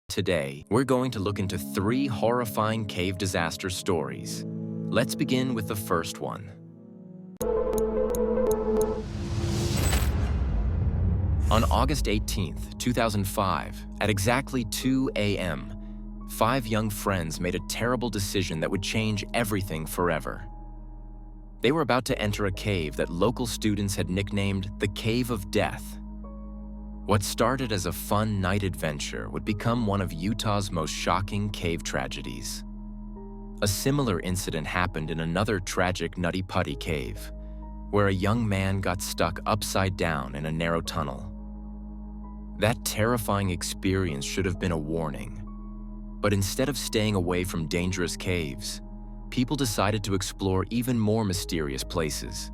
Today, we're going to look into 3 horrifying cave disaster stories. Let's begin with the first one. On August 18th, 2005, at exactly 2 a.m., 5 young friends made a terrible decision that would change everything forever. They were about to enter a cave that local students had nicknamed the Cave of Death. What started as a fun night adventure would become one of Utah's most shocking cave tragedies. A similar incident happened in another tragic Nutty Putty cave, where a young man got stuck upside down in a narrow tunnel. That terrifying experience should have been a warning. But instead of staying away from dangerous caves, people decided to explore even more mysterious places.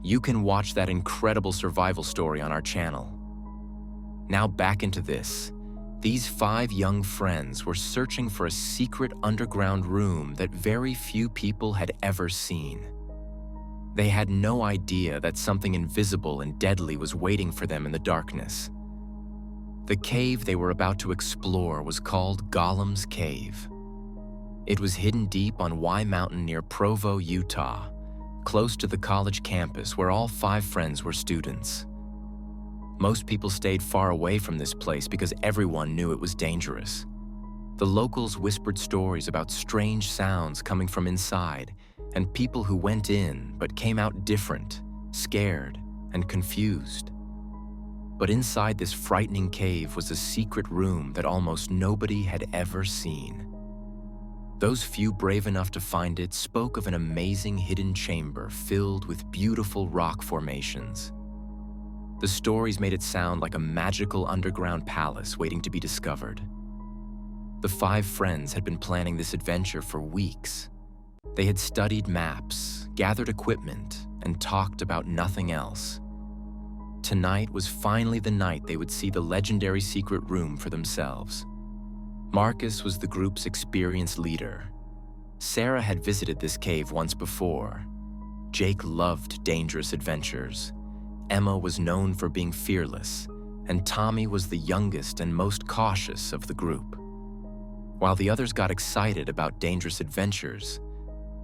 You can watch that incredible survival story on our channel. Now back into this. These 5 young friends were searching for a secret underground room that very few people had ever seen. They had no idea that something invisible and deadly was waiting for them in the darkness. The cave they were about to explore was called Golem's Cave. It was hidden deep on Y Mountain near Provo, Utah, close to the college campus where all 5 friends were students. Most people stayed far away from this place because everyone knew it was dangerous. The locals whispered stories about strange sounds coming from inside and people who went in but came out different, scared, and confused. But inside this frightening cave was a secret room that almost nobody had ever seen. Those few brave enough to find it spoke of an amazing hidden chamber filled with beautiful rock formations. The stories made it sound like a magical underground palace waiting to be discovered. The 5 friends had been planning this adventure for weeks. They had studied maps, gathered equipment, and talked about nothing else. Tonight was finally the night they would see the legendary secret room for themselves. Marcus was the group's experienced leader. Sarah had visited this cave once before. Jake loved dangerous adventures. Emma was known for being fearless, and Tommy was the youngest and most cautious of the group. While the others got excited about dangerous adventures,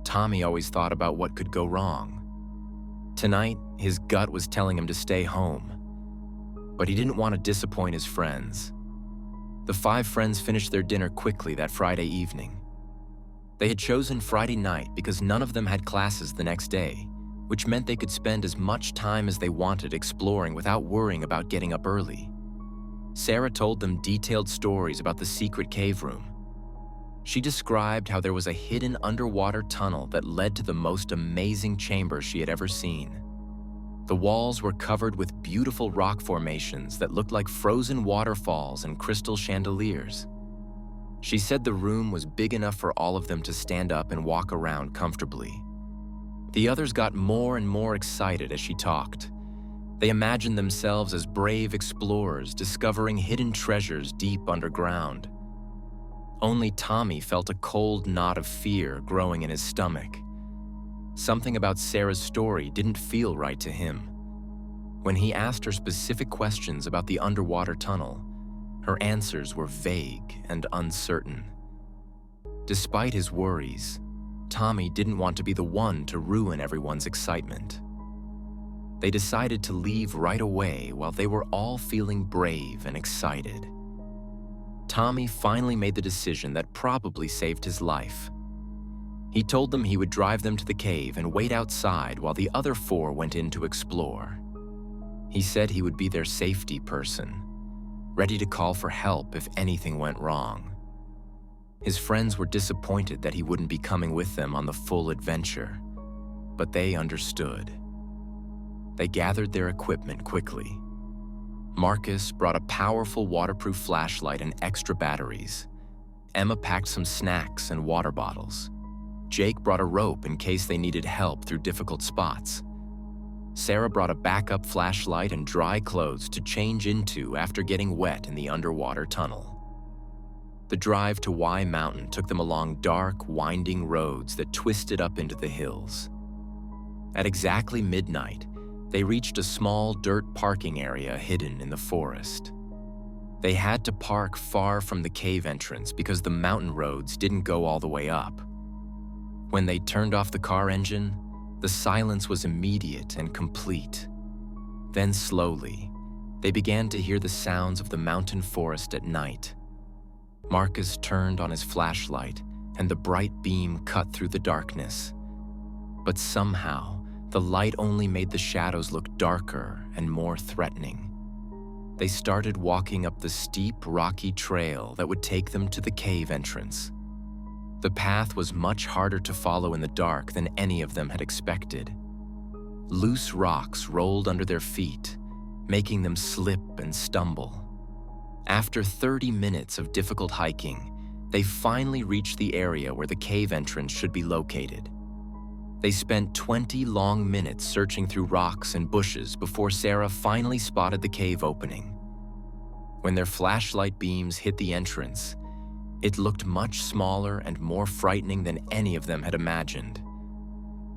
Tommy always thought about what could go wrong. Tonight, his gut was telling him to stay home, but he didn't want to disappoint his friends. The 5 friends finished their dinner quickly that Friday evening. They had chosen Friday night because none of them had classes the next day, which meant they could spend as much time as they wanted exploring without worrying about getting up early. Sarah told them detailed stories about the secret cave room. She described how there was a hidden underwater tunnel that led to the most amazing chamber she had ever seen. The walls were covered with beautiful rock formations that looked like frozen waterfalls and crystal chandeliers. She said the room was big enough for all of them to stand up and walk around comfortably. The others got more and more excited as she talked. They imagined themselves as brave explorers discovering hidden treasures deep underground. Only Tommy felt a cold knot of fear growing in his stomach. Something about Sarah's story didn't feel right to him. When he asked her specific questions about the underwater tunnel, her answers were vague and uncertain. Despite his worries, Tommy didn't want to be the one to ruin everyone's excitement. They decided to leave right away while they were all feeling brave and excited. Tommy finally made the decision that probably saved his life. He told them he would drive them to the cave and wait outside while the other 4 went in to explore. He said he would be their safety person, ready to call for help if anything went wrong. His friends were disappointed that he wouldn't be coming with them on the full adventure, but they understood. They gathered their equipment quickly. Marcus brought a powerful waterproof flashlight and extra batteries. Emma packed some snacks and water bottles. Jake brought a rope in case they needed help through difficult spots. Sarah brought a backup flashlight and dry clothes to change into after getting wet in the underwater tunnel. The drive to Y Mountain took them along dark, winding roads that twisted up into the hills. At exactly midnight, they reached a small dirt parking area hidden in the forest. They had to park far from the cave entrance because the mountain roads didn't go all the way up. When they turned off the car engine, the silence was immediate and complete. Then slowly, they began to hear the sounds of the mountain forest at night. Marcus turned on his flashlight, and the bright beam cut through the darkness. But somehow, the light only made the shadows look darker and more threatening. They started walking up the steep, rocky trail that would take them to the cave entrance. The path was much harder to follow in the dark than any of them had expected. Loose rocks rolled under their feet, making them slip and stumble. After 30 minutes of difficult hiking, they finally reached the area where the cave entrance should be located. They spent 20 long minutes searching through rocks and bushes before Sarah finally spotted the cave opening. When their flashlight beams hit the entrance, it looked much smaller and more frightening than any of them had imagined.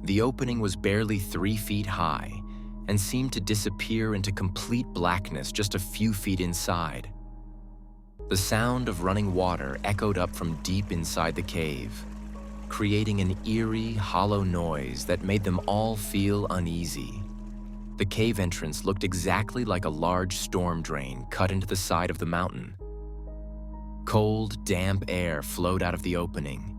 The opening was barely 3 feet high and seemed to disappear into complete blackness just a few feet inside. The sound of running water echoed up from deep inside the cave, creating an eerie, hollow noise that made them all feel uneasy. The cave entrance looked exactly like a large storm drain cut into the side of the mountain. Cold, damp air flowed out of the opening,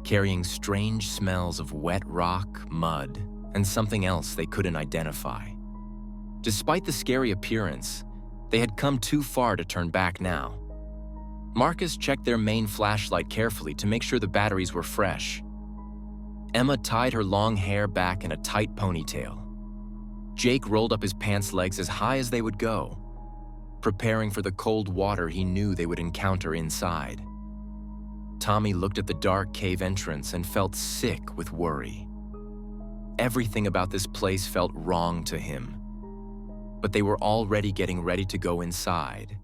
carrying strange smells of wet rock, mud, and something else they couldn't identify. Despite the scary appearance, they had come too far to turn back now. Marcus checked their main flashlight carefully to make sure the batteries were fresh. Emma tied her long hair back in a tight ponytail. Jake rolled up his pants legs as high as they would go, preparing for the cold water he knew they would encounter inside. Tommy looked at the dark cave entrance and felt sick with worry. Everything about this place felt wrong to him, but they were already getting ready to go inside,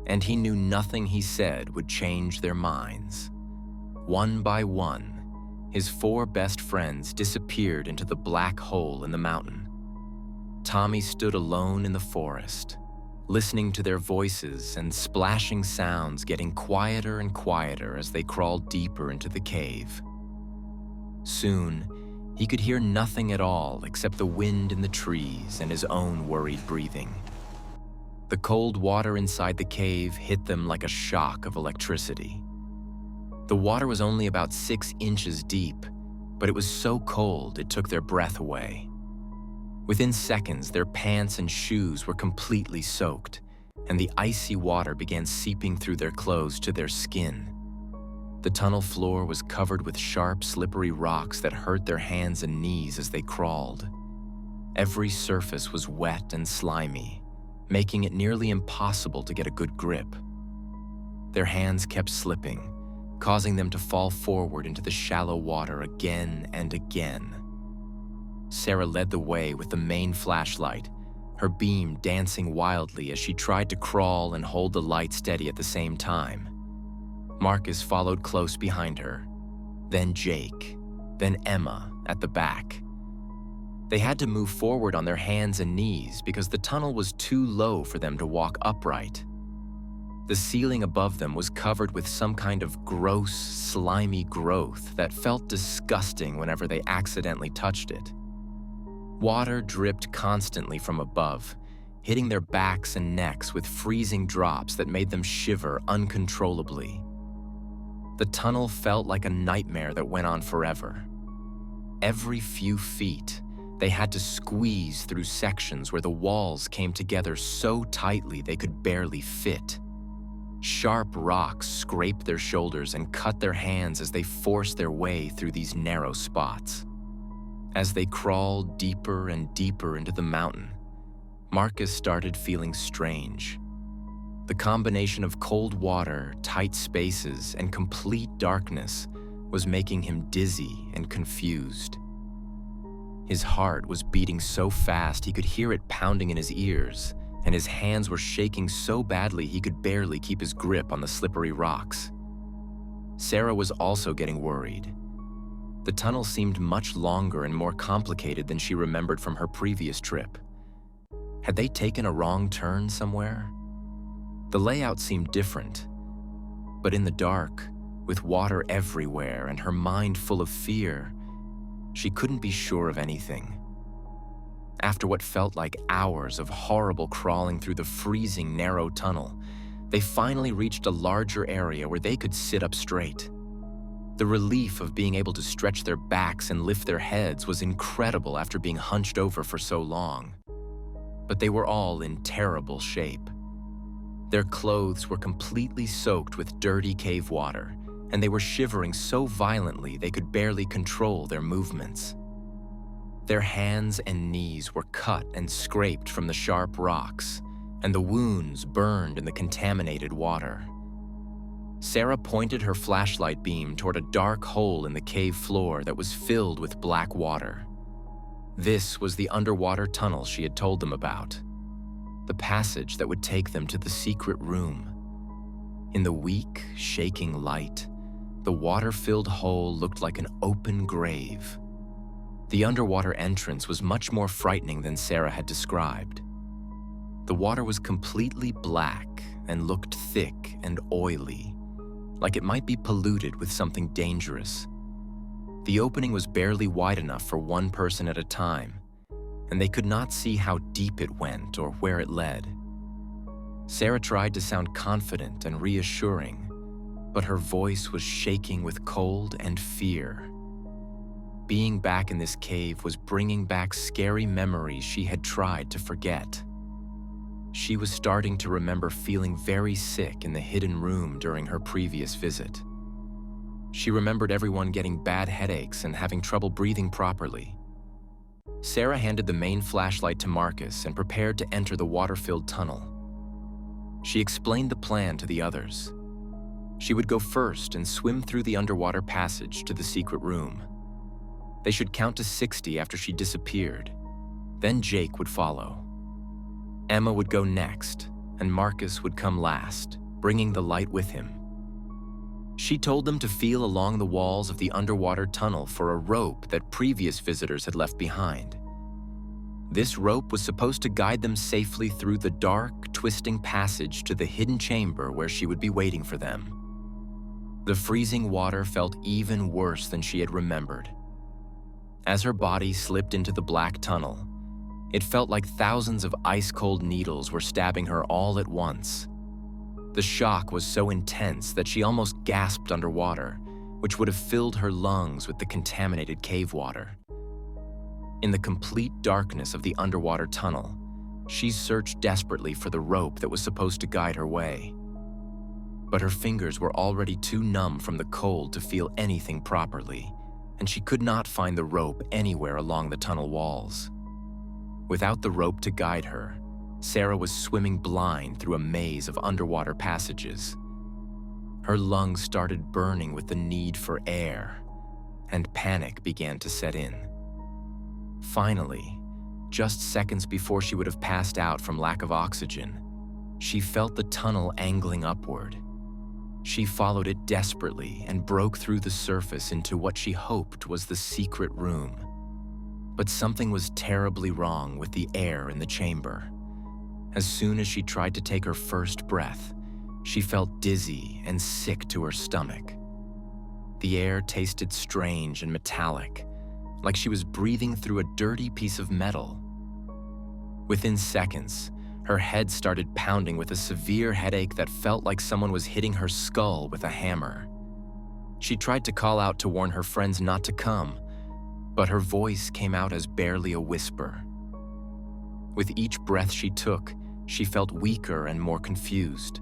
and he knew nothing he said would change their minds. One by one, his 4 best friends disappeared into the black hole in the mountain. Tommy stood alone in the forest, listening to their voices and splashing sounds getting quieter and quieter as they crawled deeper into the cave. Soon, he could hear nothing at all except the wind in the trees and his own worried breathing. The cold water inside the cave hit them like a shock of electricity. The water was only about 6 inches deep, but it was so cold it took their breath away. Within seconds, their pants and shoes were completely soaked, and the icy water began seeping through their clothes to their skin. The tunnel floor was covered with sharp, slippery rocks that hurt their hands and knees as they crawled. Every surface was wet and slimy, making it nearly impossible to get a good grip. Their hands kept slipping, causing them to fall forward into the shallow water again and again. Sarah led the way with the main flashlight, her beam dancing wildly as she tried to crawl and hold the light steady at the same time. Marcus followed close behind her, then Jake, then Emma at the back. They had to move forward on their hands and knees because the tunnel was too low for them to walk upright. The ceiling above them was covered with some kind of gross, slimy growth that felt disgusting whenever they accidentally touched it. Water dripped constantly from above, hitting their backs and necks with freezing drops that made them shiver uncontrollably. The tunnel felt like a nightmare that went on forever. Every few feet, they had to squeeze through sections where the walls came together so tightly they could barely fit. Sharp rocks scraped their shoulders and cut their hands as they forced their way through these narrow spots. As they crawled deeper and deeper into the mountain, Marcus started feeling strange. The combination of cold water, tight spaces, and complete darkness was making him dizzy and confused. His heart was beating so fast he could hear it pounding in his ears, and his hands were shaking so badly he could barely keep his grip on the slippery rocks. Sarah was also getting worried. The tunnel seemed much longer and more complicated than she remembered from her previous trip. Had they taken a wrong turn somewhere? The layout seemed different, but in the dark, with water everywhere and her mind full of fear, she couldn't be sure of anything. After what felt like hours of horrible crawling through the freezing, narrow tunnel, they finally reached a larger area where they could sit up straight. The relief of being able to stretch their backs and lift their heads was incredible after being hunched over for so long. But they were all in terrible shape. Their clothes were completely soaked with dirty cave water, and they were shivering so violently they could barely control their movements. Their hands and knees were cut and scraped from the sharp rocks, and the wounds burned in the contaminated water. Sarah pointed her flashlight beam toward a dark hole in the cave floor that was filled with black water. This was the underwater tunnel she had told them about, the passage that would take them to the secret room. In the weak, shaking light, the water-filled hole looked like an open grave. The underwater entrance was much more frightening than Sarah had described. The water was completely black and looked thick and oily, like it might be polluted with something dangerous. The opening was barely wide enough for one person at a time, and they could not see how deep it went or where it led. Sarah tried to sound confident and reassuring, but her voice was shaking with cold and fear. Being back in this cave was bringing back scary memories she had tried to forget. She was starting to remember feeling very sick in the hidden room during her previous visit. She remembered everyone getting bad headaches and having trouble breathing properly. Sarah handed the main flashlight to Marcus and prepared to enter the water-filled tunnel. She explained the plan to the others. She would go first and swim through the underwater passage to the secret room. They should count to 60 after she disappeared. Then Jake would follow. Emma would go next, and Marcus would come last, bringing the light with him. She told them to feel along the walls of the underwater tunnel for a rope that previous visitors had left behind. This rope was supposed to guide them safely through the dark, twisting passage to the hidden chamber where she would be waiting for them. The freezing water felt even worse than she had remembered. As her body slipped into the black tunnel, it felt like thousands of ice-cold needles were stabbing her all at once. The shock was so intense that she almost gasped underwater, which would have filled her lungs with the contaminated cave water. In the complete darkness of the underwater tunnel, she searched desperately for the rope that was supposed to guide her way. But her fingers were already too numb from the cold to feel anything properly, and she could not find the rope anywhere along the tunnel walls. Without the rope to guide her, Sarah was swimming blind through a maze of underwater passages. Her lungs started burning with the need for air, and panic began to set in. Finally, just seconds before she would have passed out from lack of oxygen, she felt the tunnel angling upward. She followed it desperately and broke through the surface into what she hoped was the secret room. But something was terribly wrong with the air in the chamber. As soon as she tried to take her first breath, she felt dizzy and sick to her stomach. The air tasted strange and metallic, like she was breathing through a dirty piece of metal. Within seconds, her head started pounding with a severe headache that felt like someone was hitting her skull with a hammer. She tried to call out to warn her friends not to come, but her voice came out as barely a whisper. With each breath she took, she felt weaker and more confused.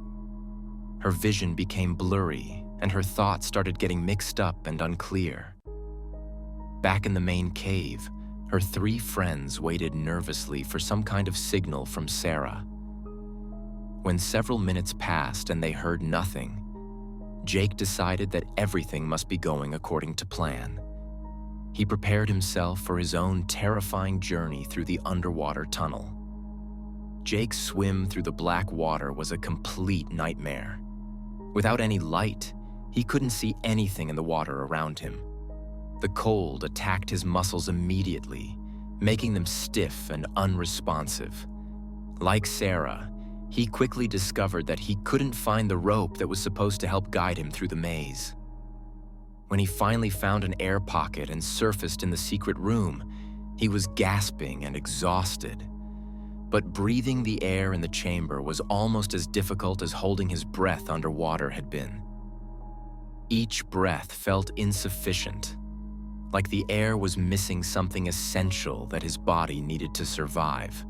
Her vision became blurry, and her thoughts started getting mixed up and unclear. Back in the main cave, her three friends waited nervously for some kind of signal from Sarah. When several minutes passed and they heard nothing, Jake decided that everything must be going according to plan. He prepared himself for his own terrifying journey through the underwater tunnel. Jake's swim through the black water was a complete nightmare. Without any light, he couldn't see anything in the water around him. The cold attacked his muscles immediately, making them stiff and unresponsive. Like Sarah, He quickly discovered that he couldn't find the rope that was supposed to help guide him through the maze. When he finally found an air pocket and surfaced in the secret room, he was gasping and exhausted. But breathing the air in the chamber was almost as difficult as holding his breath underwater had been. Each breath felt insufficient, like the air was missing something essential that his body needed to survive.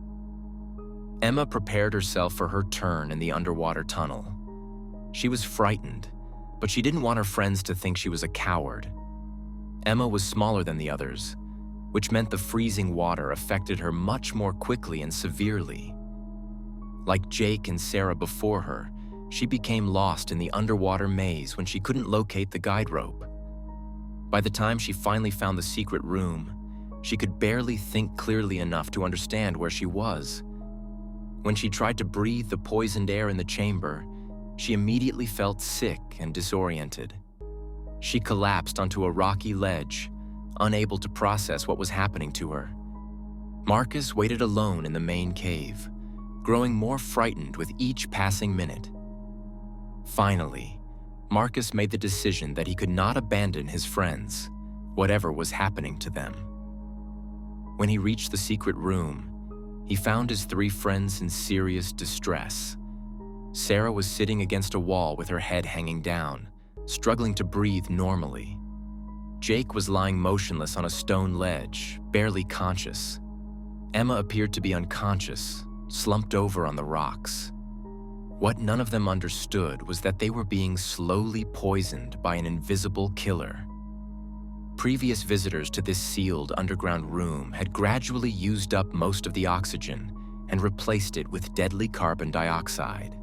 Emma prepared herself for her turn in the underwater tunnel. She was frightened, but she didn't want her friends to think she was a coward. Emma was smaller than the others, which meant the freezing water affected her much more quickly and severely. Like Jake and Sarah before her, she became lost in the underwater maze when she couldn't locate the guide rope. By the time she finally found the secret room, she could barely think clearly enough to understand where she was. When she tried to breathe the poisoned air in the chamber, she immediately felt sick and disoriented. She collapsed onto a rocky ledge, unable to process what was happening to her. Marcus waited alone in the main cave, growing more frightened with each passing minute. Finally, Marcus made the decision that he could not abandon his friends, whatever was happening to them. When he reached the secret room, he found his 3 friends in serious distress. Sarah was sitting against a wall with her head hanging down, struggling to breathe normally. Jake was lying motionless on a stone ledge, barely conscious. Emma appeared to be unconscious, slumped over on the rocks. What none of them understood was that they were being slowly poisoned by an invisible killer. Previous visitors to this sealed underground room had gradually used up most of the oxygen and replaced it with deadly carbon dioxide.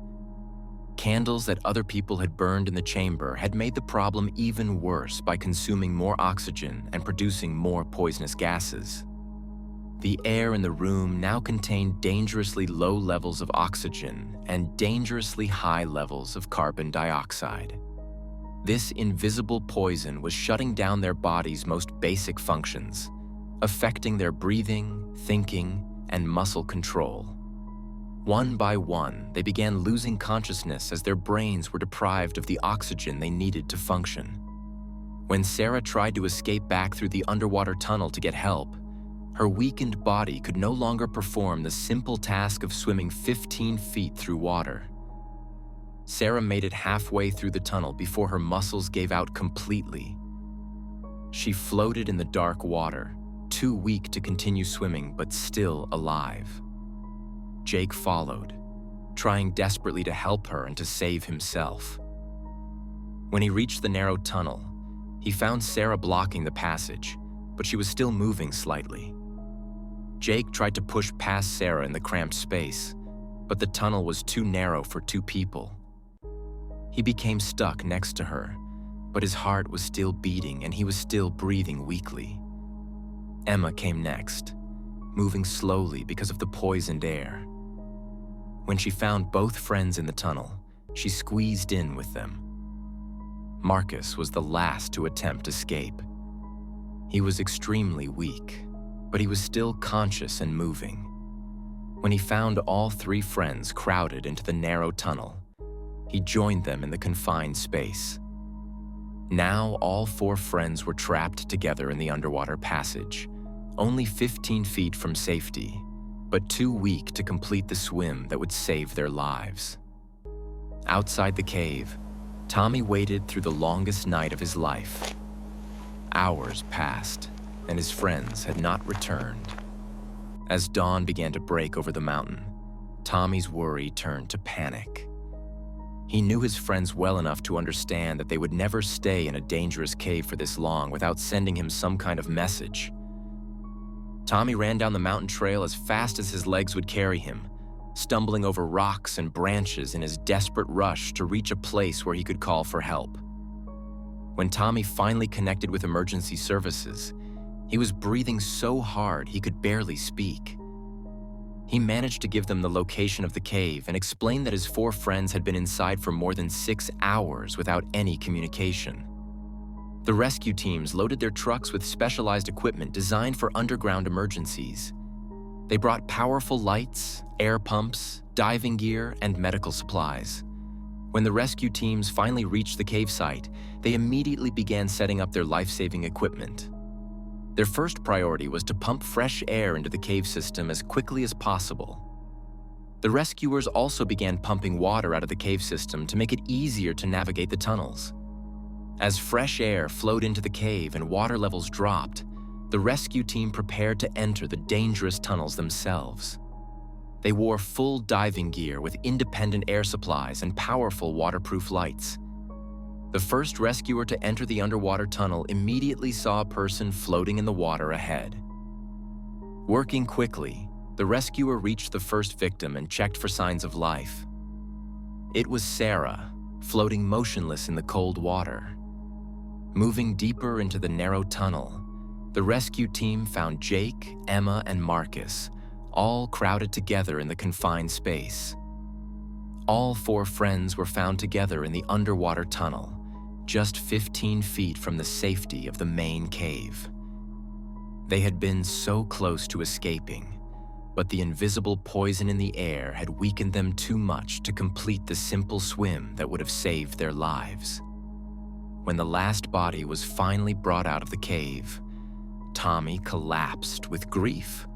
Candles that other people had burned in the chamber had made the problem even worse by consuming more oxygen and producing more poisonous gases. The air in the room now contained dangerously low levels of oxygen and dangerously high levels of carbon dioxide. This invisible poison was shutting down their body's most basic functions, affecting their breathing, thinking, and muscle control. One by one, they began losing consciousness as their brains were deprived of the oxygen they needed to function. When Sarah tried to escape back through the underwater tunnel to get help, her weakened body could no longer perform the simple task of swimming 15 feet through water. Sarah made it halfway through the tunnel before her muscles gave out completely. She floated in the dark water, too weak to continue swimming but still alive. Jake followed, trying desperately to help her and to save himself. When he reached the narrow tunnel, he found Sarah blocking the passage, but she was still moving slightly. Jake tried to push past Sarah in the cramped space, but the tunnel was too narrow for 2 people. He became stuck next to her, but his heart was still beating and he was still breathing weakly. Emma came next, moving slowly because of the poisoned air. When she found both friends in the tunnel, she squeezed in with them. Marcus was the last to attempt escape. He was extremely weak, but he was still conscious and moving. When he found all 3 friends crowded into the narrow tunnel, he joined them in the confined space. Now all 4 friends were trapped together in the underwater passage, only 15 feet from safety, but too weak to complete the swim that would save their lives. Outside the cave, Tommy waited through the longest night of his life. Hours passed, and his friends had not returned. As dawn began to break over the mountain, Tommy's worry turned to panic. He knew his friends well enough to understand that they would never stay in a dangerous cave for this long without sending him some kind of message. Tommy ran down the mountain trail as fast as his legs would carry him, stumbling over rocks and branches in his desperate rush to reach a place where he could call for help. When Tommy finally connected with emergency services, he was breathing so hard he could barely speak. He managed to give them the location of the cave and explained that his 4 friends had been inside for more than 6 hours without any communication. The rescue teams loaded their trucks with specialized equipment designed for underground emergencies. They brought powerful lights, air pumps, diving gear, and medical supplies. When the rescue teams finally reached the cave site, they immediately began setting up their life-saving equipment. Their first priority was to pump fresh air into the cave system as quickly as possible. The rescuers also began pumping water out of the cave system to make it easier to navigate the tunnels. As fresh air flowed into the cave and water levels dropped, the rescue team prepared to enter the dangerous tunnels themselves. They wore full diving gear with independent air supplies and powerful waterproof lights. The first rescuer to enter the underwater tunnel immediately saw a person floating in the water ahead. Working quickly, the rescuer reached the first victim and checked for signs of life. It was Sarah, floating motionless in the cold water. Moving deeper into the narrow tunnel, the rescue team found Jake, Emma, and Marcus, all crowded together in the confined space. All 4 friends were found together in the underwater tunnel, just 15 feet from the safety of the main cave. They had been so close to escaping, but the invisible poison in the air had weakened them too much to complete the simple swim that would have saved their lives. When the last body was finally brought out of the cave, Tommy collapsed with grief.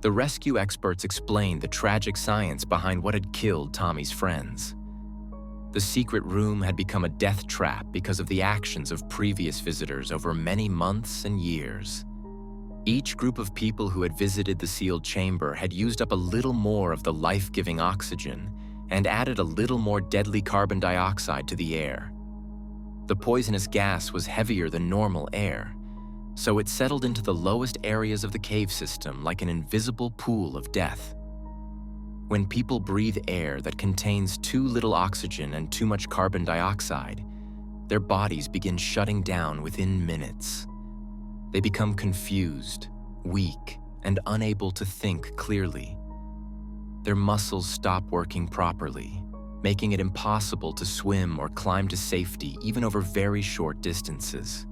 The rescue experts explained the tragic science behind what had killed Tommy's friends. The secret room had become a death trap because of the actions of previous visitors over many months and years. Each group of people who had visited the sealed chamber had used up a little more of the life-giving oxygen and added a little more deadly carbon dioxide to the air. The poisonous gas was heavier than normal air, so it settled into the lowest areas of the cave system like an invisible pool of death. When people breathe air that contains too little oxygen and too much carbon dioxide, their bodies begin shutting down within minutes. They become confused, weak, and unable to think clearly. Their muscles stop working properly, making it impossible to swim or climb to safety even over very short distances.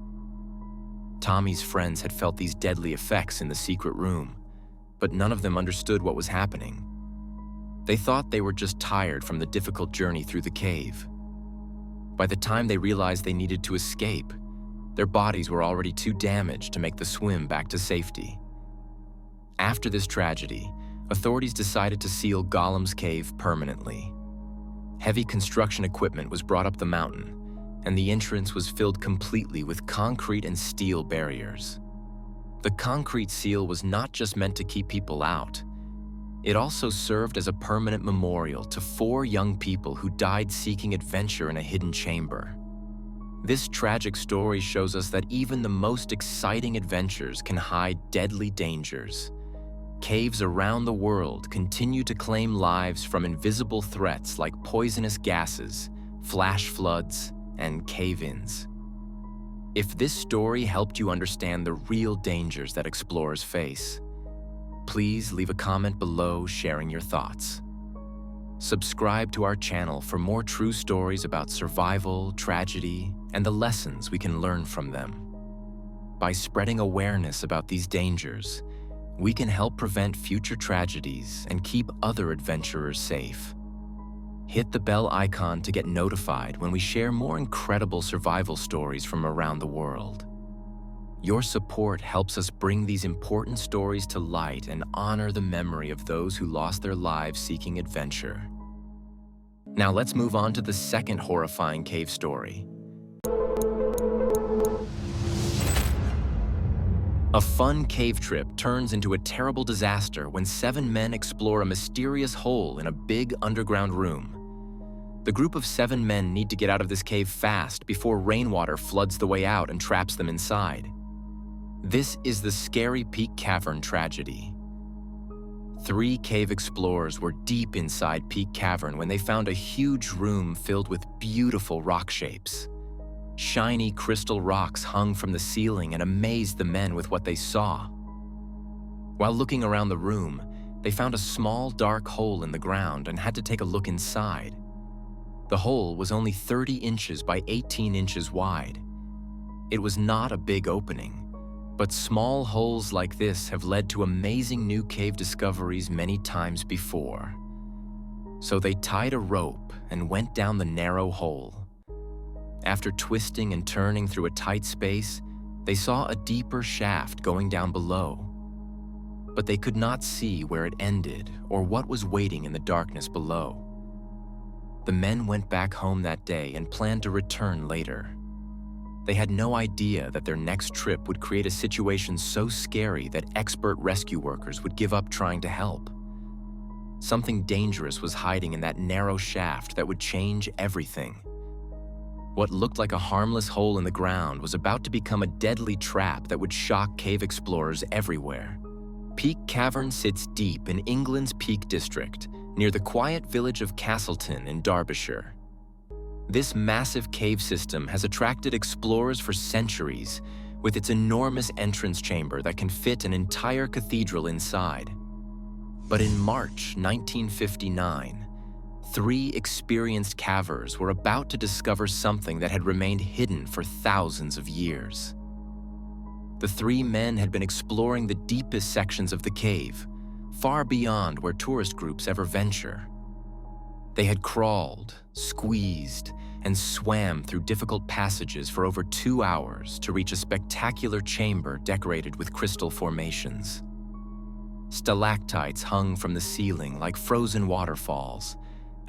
Tommy's friends had felt these deadly effects in the secret room, but none of them understood what was happening. They thought they were just tired from the difficult journey through the cave. By the time they realized they needed to escape, their bodies were already too damaged to make the swim back to safety. After this tragedy, authorities decided to seal Gollum's Cave permanently. Heavy construction equipment was brought up the mountain, and the entrance was filled completely with concrete and steel barriers. The concrete seal was not just meant to keep people out. It also served as a permanent memorial to 4 young people who died seeking adventure in a hidden chamber. This tragic story shows us that even the most exciting adventures can hide deadly dangers. Caves around the world continue to claim lives from invisible threats like poisonous gases, flash floods, and cave-ins. If this story helped you understand the real dangers that explorers face, please leave a comment below sharing your thoughts. Subscribe to our channel for more true stories about survival, tragedy, and the lessons we can learn from them. By spreading awareness about these dangers, we can help prevent future tragedies and keep other adventurers safe. Hit the bell icon to get notified when we share more incredible survival stories from around the world. Your support helps us bring these important stories to light and honor the memory of those who lost their lives seeking adventure. Now let's move on to the second horrifying cave story. A fun cave trip turns into a terrible disaster when 7 men explore a mysterious hole in a big underground room. The group of 7 men need to get out of this cave fast before rainwater floods the way out and traps them inside. This is the Scary Peak Cavern tragedy. 3 cave explorers were deep inside Peak Cavern when they found a huge room filled with beautiful rock shapes. Shiny crystal rocks hung from the ceiling and amazed the men with what they saw. While looking around the room, they found a small dark hole in the ground and had to take a look inside. The hole was only 30 inches by 18 inches wide. It was not a big opening, But small holes like this have led to amazing new cave discoveries many times before. So they tied a rope and went down the narrow hole. After twisting and turning through a tight space, they saw a deeper shaft going down below. But they could not see where it ended or what was waiting in the darkness below. The men went back home that day and planned to return later. They had no idea that their next trip would create a situation so scary that expert rescue workers would give up trying to help. Something dangerous was hiding in that narrow shaft that would change everything. What looked like a harmless hole in the ground was about to become a deadly trap that would shock cave explorers everywhere. Peak Cavern sits deep in England's Peak District, near the quiet village of Castleton in Derbyshire. This massive cave system has attracted explorers for centuries, with its enormous entrance chamber that can fit an entire cathedral inside. But in March 1959, 3 experienced cavers were about to discover something that had remained hidden for thousands of years. The 3 men had been exploring the deepest sections of the cave, far beyond where tourist groups ever venture. They had crawled, squeezed, and swam through difficult passages for over 2 hours to reach a spectacular chamber decorated with crystal formations. Stalactites hung from the ceiling like frozen waterfalls,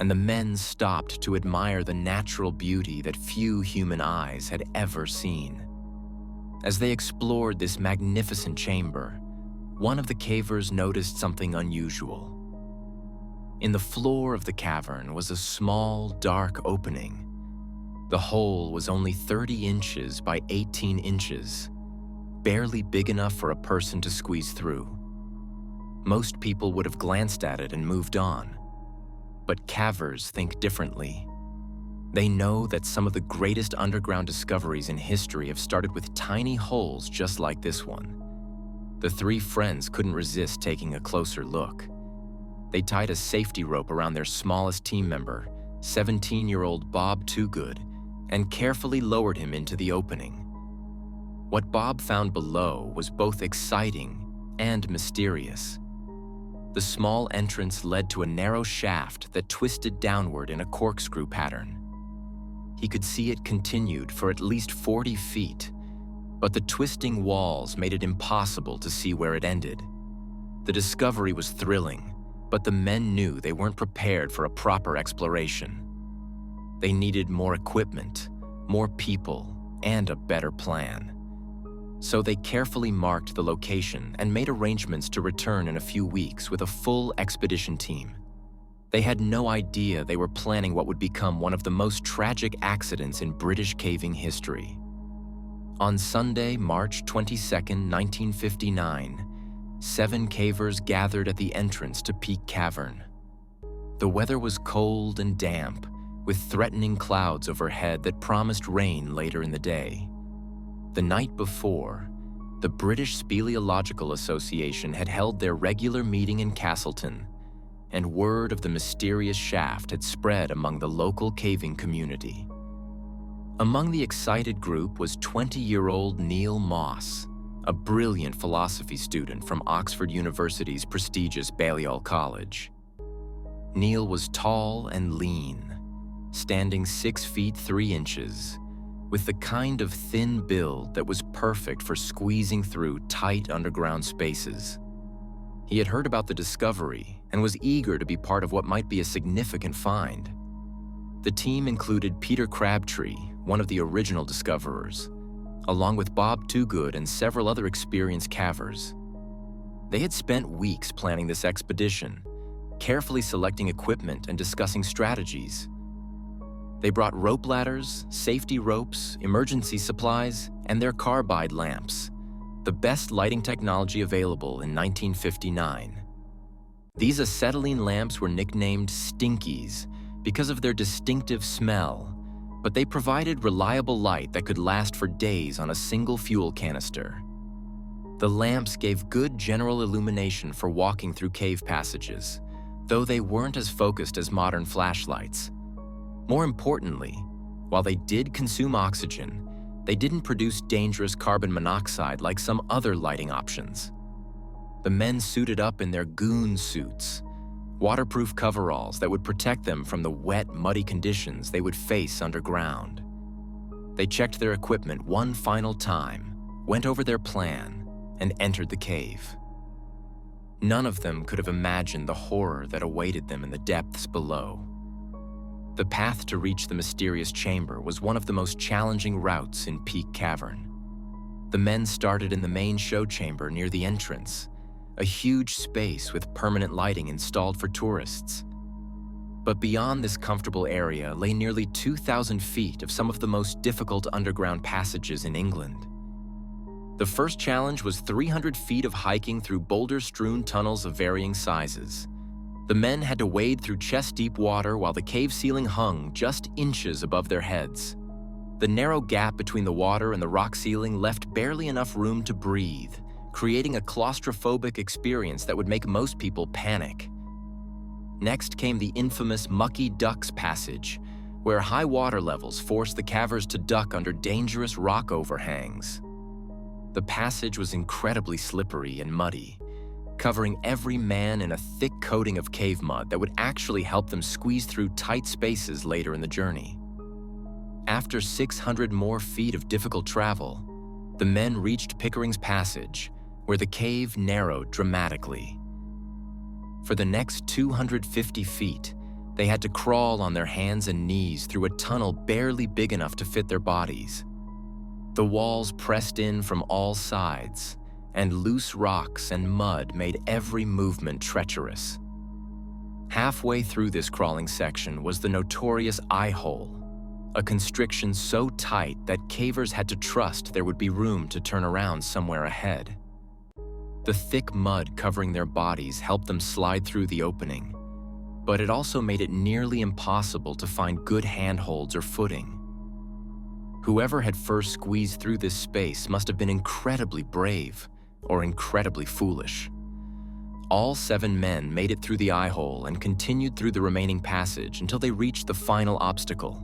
and the men stopped to admire the natural beauty that few human eyes had ever seen. As they explored this magnificent chamber, one of the cavers noticed something unusual. In the floor of the cavern was a small, dark opening. The hole was only 30 inches by 18 inches, barely big enough for a person to squeeze through. Most people would have glanced at it and moved on. But cavers think differently. They know that some of the greatest underground discoveries in history have started with tiny holes just like this one. The 3 friends couldn't resist taking a closer look. They tied a safety rope around their smallest team member, 17-year-old Bob Toogood, and carefully lowered him into the opening. What Bob found below was both exciting and mysterious. The small entrance led to a narrow shaft that twisted downward in a corkscrew pattern. He could see it continued for at least 40 feet, but the twisting walls made it impossible to see where it ended. The discovery was thrilling, but the men knew they weren't prepared for a proper exploration. They needed more equipment, more people, and a better plan. So they carefully marked the location and made arrangements to return in a few weeks with a full expedition team. They had no idea they were planning what would become one of the most tragic accidents in British caving history. On Sunday, March 22, 1959, 7 cavers gathered at the entrance to Peak Cavern. The weather was cold and damp, with threatening clouds overhead that promised rain later in the day. The night before, the British Speleological Association had held their regular meeting in Castleton, and word of the mysterious shaft had spread among the local caving community. Among the excited group was 20-year-old Neil Moss, a brilliant philosophy student from Oxford University's prestigious Balliol College. Neil was tall and lean, standing 6 feet 3 inches, with the kind of thin build that was perfect for squeezing through tight underground spaces. He had heard about the discovery and was eager to be part of what might be a significant find. The team included Peter Crabtree, one of the original discoverers, along with Bob Toogood and several other experienced cavers. They had spent weeks planning this expedition, carefully selecting equipment and discussing strategies. They brought rope ladders, safety ropes, emergency supplies, and their carbide lamps, the best lighting technology available in 1959. These acetylene lamps were nicknamed Stinkies because of their distinctive smell, but they provided reliable light that could last for days on a single fuel canister. The lamps gave good general illumination for walking through cave passages, though they weren't as focused as modern flashlights. More importantly, while they did consume oxygen, They didn't produce dangerous carbon monoxide like some other lighting options. The men suited up in their goon suits, waterproof coveralls that would protect them from the wet, muddy conditions they would face underground. They checked their equipment one final time, went over their plan, and entered the cave. None of them could have imagined the horror that awaited them in the depths below. The path to reach the mysterious chamber was one of the most challenging routes in Peak Cavern. The men started in the main show chamber near the entrance, a huge space with permanent lighting installed for tourists. But beyond this comfortable area lay nearly 2,000 feet of some of the most difficult underground passages in England. The first challenge was 300 feet of hiking through boulder-strewn tunnels of varying sizes. The men had to wade through chest-deep water while the cave ceiling hung just inches above their heads. The narrow gap between the water and the rock ceiling left barely enough room to breathe, creating a claustrophobic experience that would make most people panic. Next came the infamous Mucky Ducks Passage, where high water levels forced the cavers to duck under dangerous rock overhangs. The passage was incredibly slippery and muddy, covering every man in a thick coating of cave mud that would actually help them squeeze through tight spaces later in the journey. After 600 more feet of difficult travel, the men reached Pickering's Passage, where the cave narrowed dramatically. For the next 250 feet, they had to crawl on their hands and knees through a tunnel barely big enough to fit their bodies. The walls pressed in from all sides, and loose rocks and mud made every movement treacherous. Halfway through this crawling section was the notorious eye hole, a constriction so tight that cavers had to trust there would be room to turn around somewhere ahead. The thick mud covering their bodies helped them slide through the opening, but it also made it nearly impossible to find good handholds or footing. Whoever had first squeezed through this space must have been incredibly brave or incredibly foolish. All 7 men made it through the eye hole and continued through the remaining passage until they reached the final obstacle,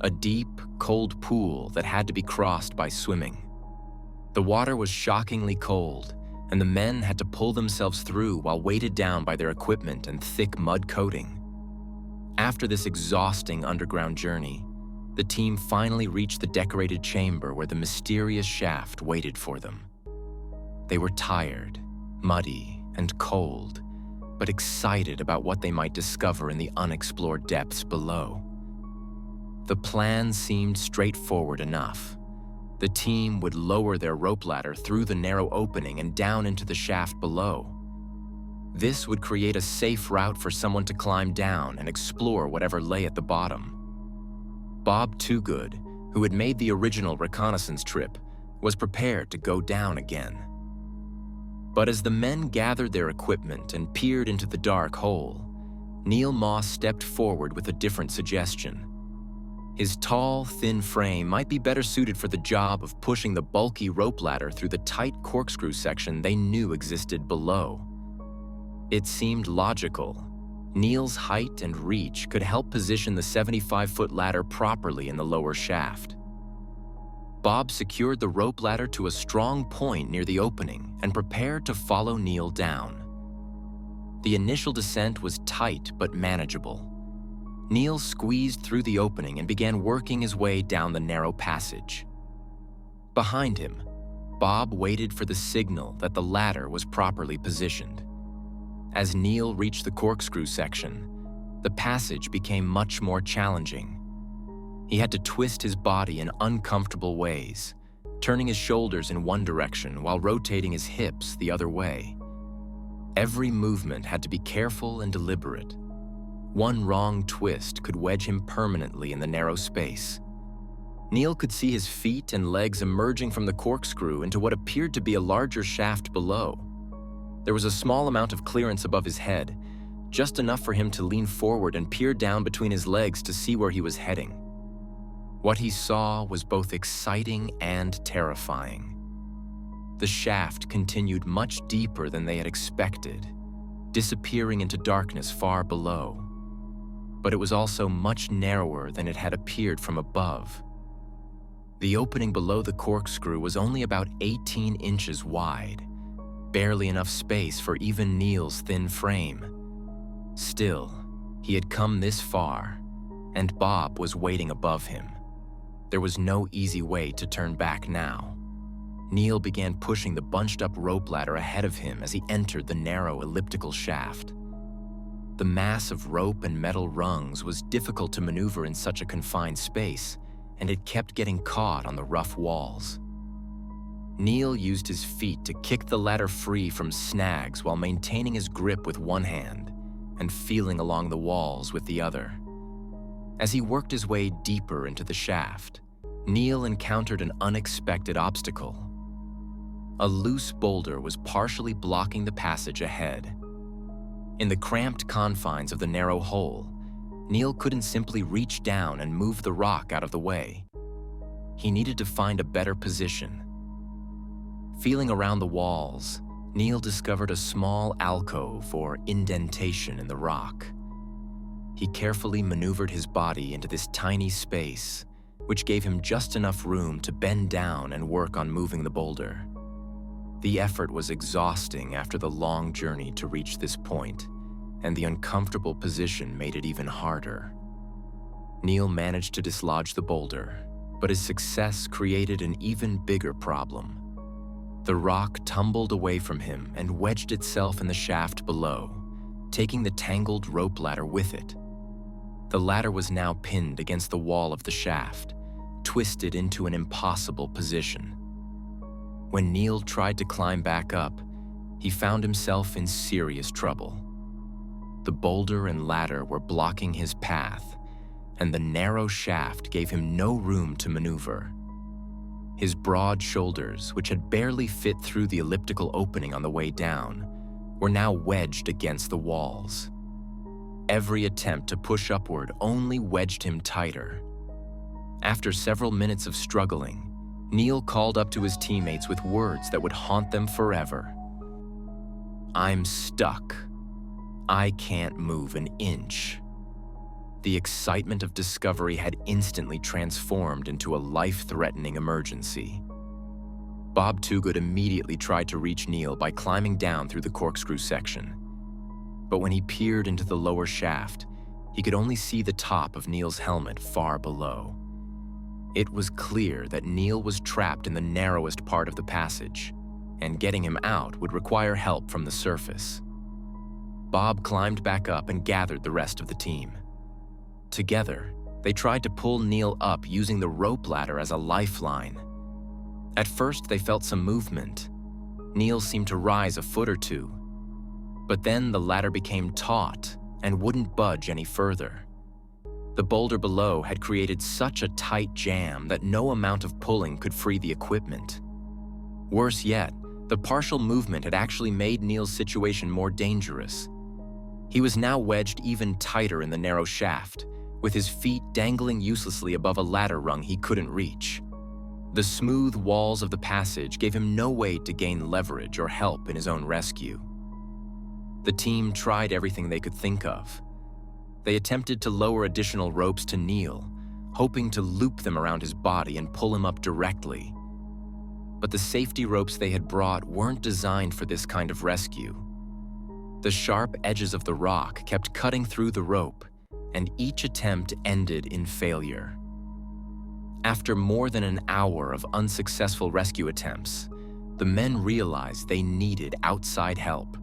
a deep, cold pool that had to be crossed by swimming. The water was shockingly cold, and the men had to pull themselves through while weighted down by their equipment and thick mud coating. After this exhausting underground journey, the team finally reached the decorated chamber where the mysterious shaft waited for them. They were tired, muddy, and cold, but excited about what they might discover in the unexplored depths below. The plan seemed straightforward enough. The team would lower their rope ladder through the narrow opening and down into the shaft below. This would create a safe route for someone to climb down and explore whatever lay at the bottom. Bob Toogood, who had made the original reconnaissance trip, was prepared to go down again. But as the men gathered their equipment and peered into the dark hole, Neil Moss stepped forward with a different suggestion. His tall, thin frame might be better suited for the job of pushing the bulky rope ladder through the tight corkscrew section they knew existed below. It seemed logical. Neil's height and reach could help position the 75-foot ladder properly in the lower shaft. Bob secured the rope ladder to a strong point near the opening and prepared to follow Neil down. The initial descent was tight but manageable. Neil squeezed through the opening and began working his way down the narrow passage. Behind him, Bob waited for the signal that the ladder was properly positioned. As Neil reached the corkscrew section, the passage became much more challenging. He had to twist his body in uncomfortable ways, turning his shoulders in one direction while rotating his hips the other way. Every movement had to be careful and deliberate. One wrong twist could wedge him permanently in the narrow space. Neil could see his feet and legs emerging from the corkscrew into what appeared to be a larger shaft below. There was a small amount of clearance above his head, just enough for him to lean forward and peer down between his legs to see where he was heading. What he saw was both exciting and terrifying. The shaft continued much deeper than they had expected, disappearing into darkness far below. But it was also much narrower than it had appeared from above. The opening below the corkscrew was only about 18 inches wide, barely enough space for even Neil's thin frame. Still, he had come this far, and Bob was waiting above him. There was no easy way to turn back now. Neil began pushing the bunched-up rope ladder ahead of him as he entered the narrow elliptical shaft. The mass of rope and metal rungs was difficult to maneuver in such a confined space, and it kept getting caught on the rough walls. Neil used his feet to kick the ladder free from snags while maintaining his grip with one hand and feeling along the walls with the other. As he worked his way deeper into the shaft, Neil encountered an unexpected obstacle. A loose boulder was partially blocking the passage ahead. In the cramped confines of the narrow hole, Neil couldn't simply reach down and move the rock out of the way. He needed to find a better position. Feeling around the walls, Neil discovered a small alcove or indentation in the rock. He carefully maneuvered his body into this tiny space, which gave him just enough room to bend down and work on moving the boulder. The effort was exhausting after the long journey to reach this point, and the uncomfortable position made it even harder. Neil managed to dislodge the boulder, but his success created an even bigger problem. The rock tumbled away from him and wedged itself in the shaft below, taking the tangled rope ladder with it. The ladder was now pinned against the wall of the shaft, twisted into an impossible position. When Neil tried to climb back up, he found himself in serious trouble. The boulder and ladder were blocking his path, and the narrow shaft gave him no room to maneuver. His broad shoulders, which had barely fit through the elliptical opening on the way down, were now wedged against the walls. Every attempt to push upward only wedged him tighter. After several minutes of struggling, Neil called up to his teammates with words that would haunt them forever. "I'm stuck. I can't move an inch." The excitement of discovery had instantly transformed into a life-threatening emergency. Bob Toogood immediately tried to reach Neil by climbing down through the corkscrew section. But when he peered into the lower shaft, he could only see the top of Neil's helmet far below. It was clear that Neil was trapped in the narrowest part of the passage, and getting him out would require help from the surface. Bob climbed back up and gathered the rest of the team. Together, they tried to pull Neil up using the rope ladder as a lifeline. At first, they felt some movement. Neil seemed to rise a foot or two. But then the ladder became taut and wouldn't budge any further. The boulder below had created such a tight jam that no amount of pulling could free the equipment. Worse yet, the partial movement had actually made Neil's situation more dangerous. He was now wedged even tighter in the narrow shaft, with his feet dangling uselessly above a ladder rung he couldn't reach. The smooth walls of the passage gave him no way to gain leverage or help in his own rescue. The team tried everything they could think of. They attempted to lower additional ropes to Neil, hoping to loop them around his body and pull him up directly. But the safety ropes they had brought weren't designed for this kind of rescue. The sharp edges of the rock kept cutting through the rope, and each attempt ended in failure. After more than an hour of unsuccessful rescue attempts, the men realized they needed outside help.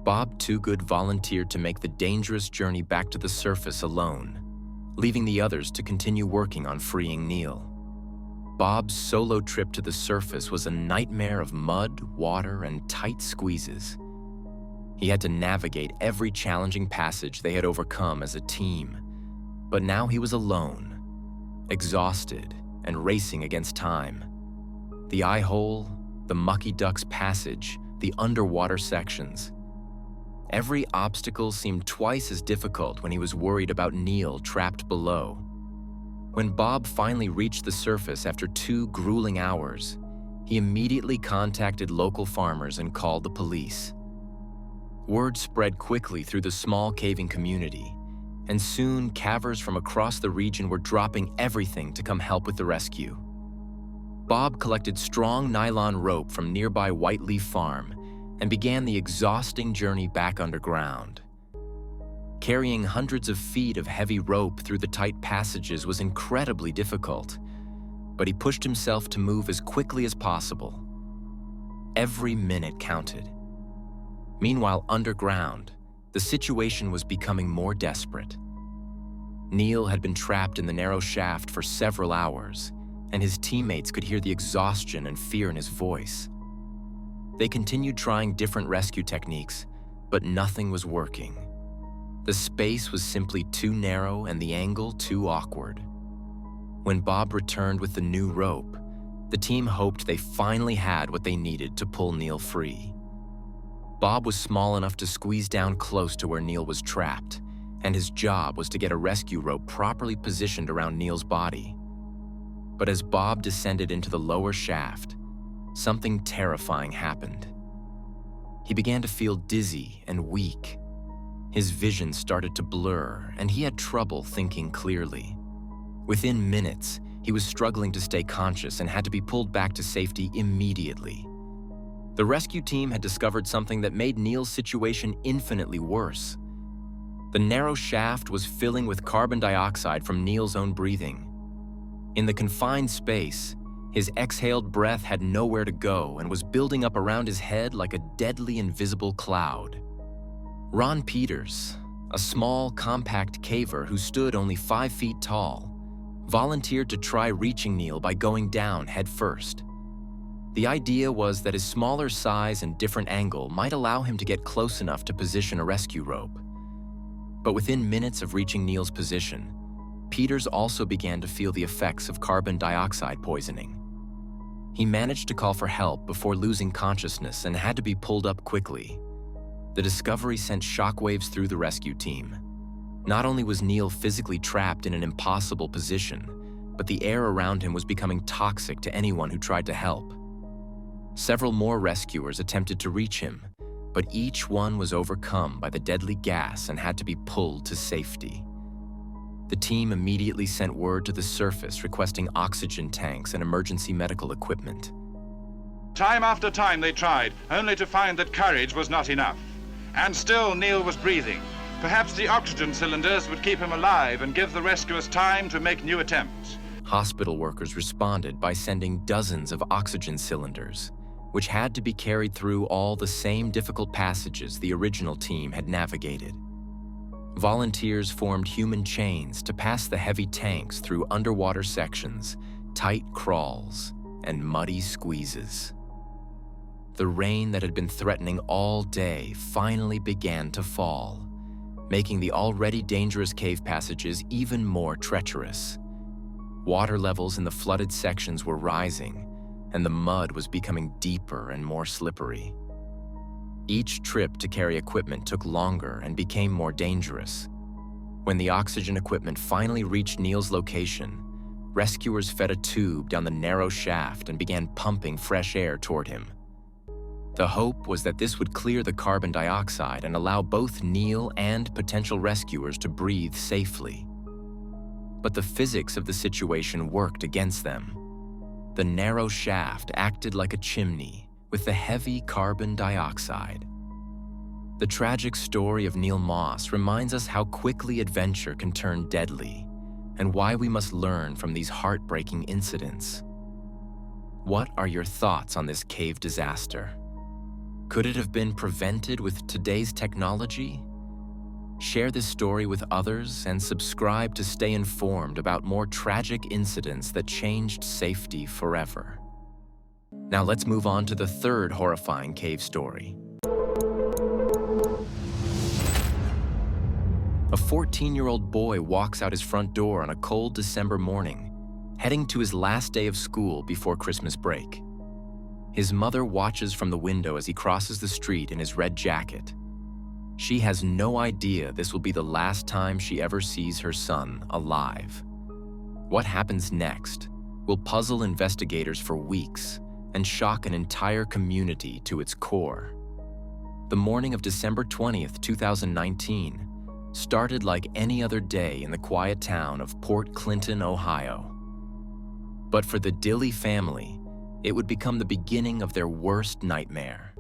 Bob Toogood volunteered to make the dangerous journey back to the surface alone, leaving the others to continue working on freeing Neil. Bob's solo trip to the surface was a nightmare of mud, water, and tight squeezes. He had to navigate every challenging passage they had overcome as a team, but now he was alone, exhausted and racing against time. The eye hole, the Mucky Duck's passage, the underwater sections. Every obstacle seemed twice as difficult when he was worried about Neil trapped below. When Bob finally reached the surface after 2 grueling hours, he immediately contacted local farmers and called the police. Word spread quickly through the small caving community, and soon cavers from across the region were dropping everything to come help with the rescue. Bob collected strong nylon rope from nearby Whiteleaf Farm and began the exhausting journey back underground. Carrying hundreds of feet of heavy rope through the tight passages was incredibly difficult, but he pushed himself to move as quickly as possible. Every minute counted. Meanwhile, underground, the situation was becoming more desperate. Neil had been trapped in the narrow shaft for several hours, and his teammates could hear the exhaustion and fear in his voice. They continued trying different rescue techniques, but nothing was working. The space was simply too narrow and the angle too awkward. When Bob returned with the new rope, the team hoped they finally had what they needed to pull Neil free. Bob was small enough to squeeze down close to where Neil was trapped, and his job was to get a rescue rope properly positioned around Neil's body. But as Bob descended into the lower shaft, something terrifying happened. He began to feel dizzy and weak. His vision started to blur, and he had trouble thinking clearly. Within minutes, he was struggling to stay conscious and had to be pulled back to safety immediately. The rescue team had discovered something that made Neil's situation infinitely worse. The narrow shaft was filling with carbon dioxide from Neil's own breathing. In the confined space, his exhaled breath had nowhere to go and was building up around his head like a deadly invisible cloud. Ron Peters, a small, compact caver who stood only 5 feet tall, volunteered to try reaching Neil by going down head first. The idea was that his smaller size and different angle might allow him to get close enough to position a rescue rope. But within minutes of reaching Neil's position, Peters also began to feel the effects of carbon dioxide poisoning. He managed to call for help before losing consciousness and had to be pulled up quickly. The discovery sent shockwaves through the rescue team. Not only was Neil physically trapped in an impossible position, but the air around him was becoming toxic to anyone who tried to help. Several more rescuers attempted to reach him, but each one was overcome by the deadly gas and had to be pulled to safety. The team immediately sent word to the surface requesting oxygen tanks and emergency medical equipment. Time after time they tried, only to find that courage was not enough. And still Neil was breathing. Perhaps the oxygen cylinders would keep him alive and give the rescuers time to make new attempts. Hospital workers responded by sending dozens of oxygen cylinders, which had to be carried through all the same difficult passages the original team had navigated. Volunteers formed human chains to pass the heavy tanks through underwater sections, tight crawls, and muddy squeezes. The rain that had been threatening all day finally began to fall, making the already dangerous cave passages even more treacherous. Water levels in the flooded sections were rising, and the mud was becoming deeper and more slippery. Each trip to carry equipment took longer and became more dangerous. When the oxygen equipment finally reached Neil's location, rescuers fed a tube down the narrow shaft and began pumping fresh air toward him. The hope was that this would clear the carbon dioxide and allow both Neil and potential rescuers to breathe safely. But the physics of the situation worked against them. The narrow shaft acted like a chimney with the heavy carbon dioxide. The tragic story of Neil Moss reminds us how quickly adventure can turn deadly and why we must learn from these heartbreaking incidents. What are your thoughts on this cave disaster? Could it have been prevented with today's technology? Share this story with others and subscribe to stay informed about more tragic incidents that changed safety forever. Now let's move on to the third horrifying cave story. A 14-year-old boy walks out his front door on a cold December morning, heading to his last day of school before Christmas break. His mother watches from the window as he crosses the street in his red jacket. She has no idea this will be the last time she ever sees her son alive. What happens next will puzzle investigators for weeks and shock an entire community to its core. The morning of December 20th, 2019, started like any other day in the quiet town of Port Clinton, Ohio. But for the Dilley family, it would become the beginning of their worst nightmare.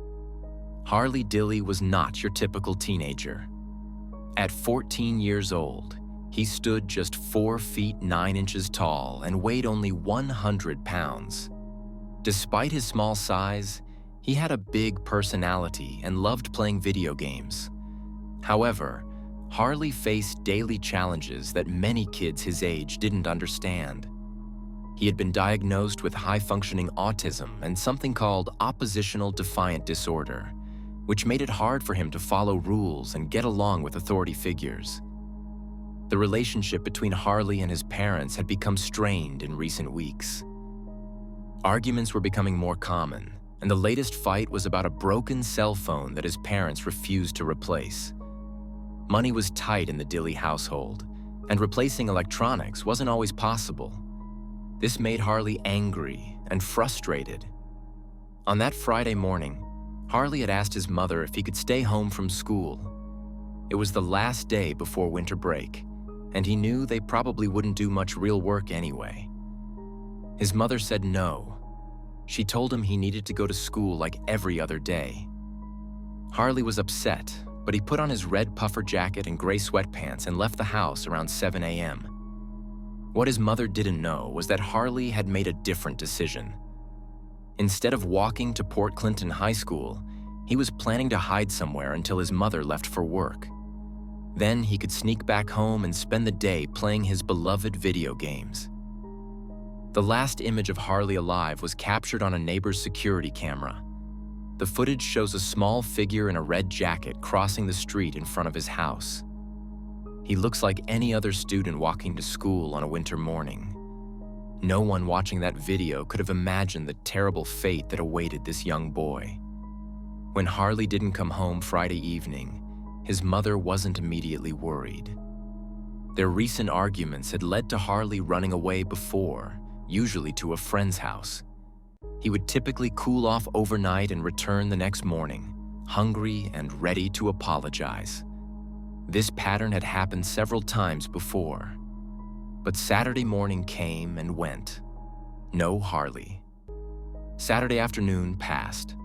Harley Dilley was not your typical teenager. At 14 years old, he stood just 4 feet 9 inches tall and weighed only 100 pounds. Despite his small size, he had a big personality and loved playing video games. However, Harley faced daily challenges that many kids his age didn't understand. He had been diagnosed with high-functioning autism and something called oppositional defiant disorder, which made it hard for him to follow rules and get along with authority figures. The relationship between Harley and his parents had become strained in recent weeks. Arguments were becoming more common, and the latest fight was about a broken cell phone that his parents refused to replace. Money was tight in the Dilley household, and replacing electronics wasn't always possible. This made Harley angry and frustrated. On that Friday morning, Harley had asked his mother if he could stay home from school. It was the last day before winter break, and he knew they probably wouldn't do much real work anyway. His mother said no. She told him he needed to go to school like every other day. Harley was upset, but he put on his red puffer jacket and gray sweatpants and left the house around 7 a.m. What his mother didn't know was that Harley had made a different decision. Instead of walking to Port Clinton High School, he was planning to hide somewhere until his mother left for work. Then he could sneak back home and spend the day playing his beloved video games. The last image of Harley alive was captured on a neighbor's security camera. The footage shows a small figure in a red jacket crossing the street in front of his house. He looks like any other student walking to school on a winter morning. No one watching that video could have imagined the terrible fate that awaited this young boy. When Harley didn't come home Friday evening, his mother wasn't immediately worried. Their recent arguments had led to Harley running away before, usually to a friend's house. He would typically cool off overnight and return the next morning, hungry and ready to apologize. This pattern had happened several times before. But Saturday morning came and went. No Harley. Saturday afternoon passed.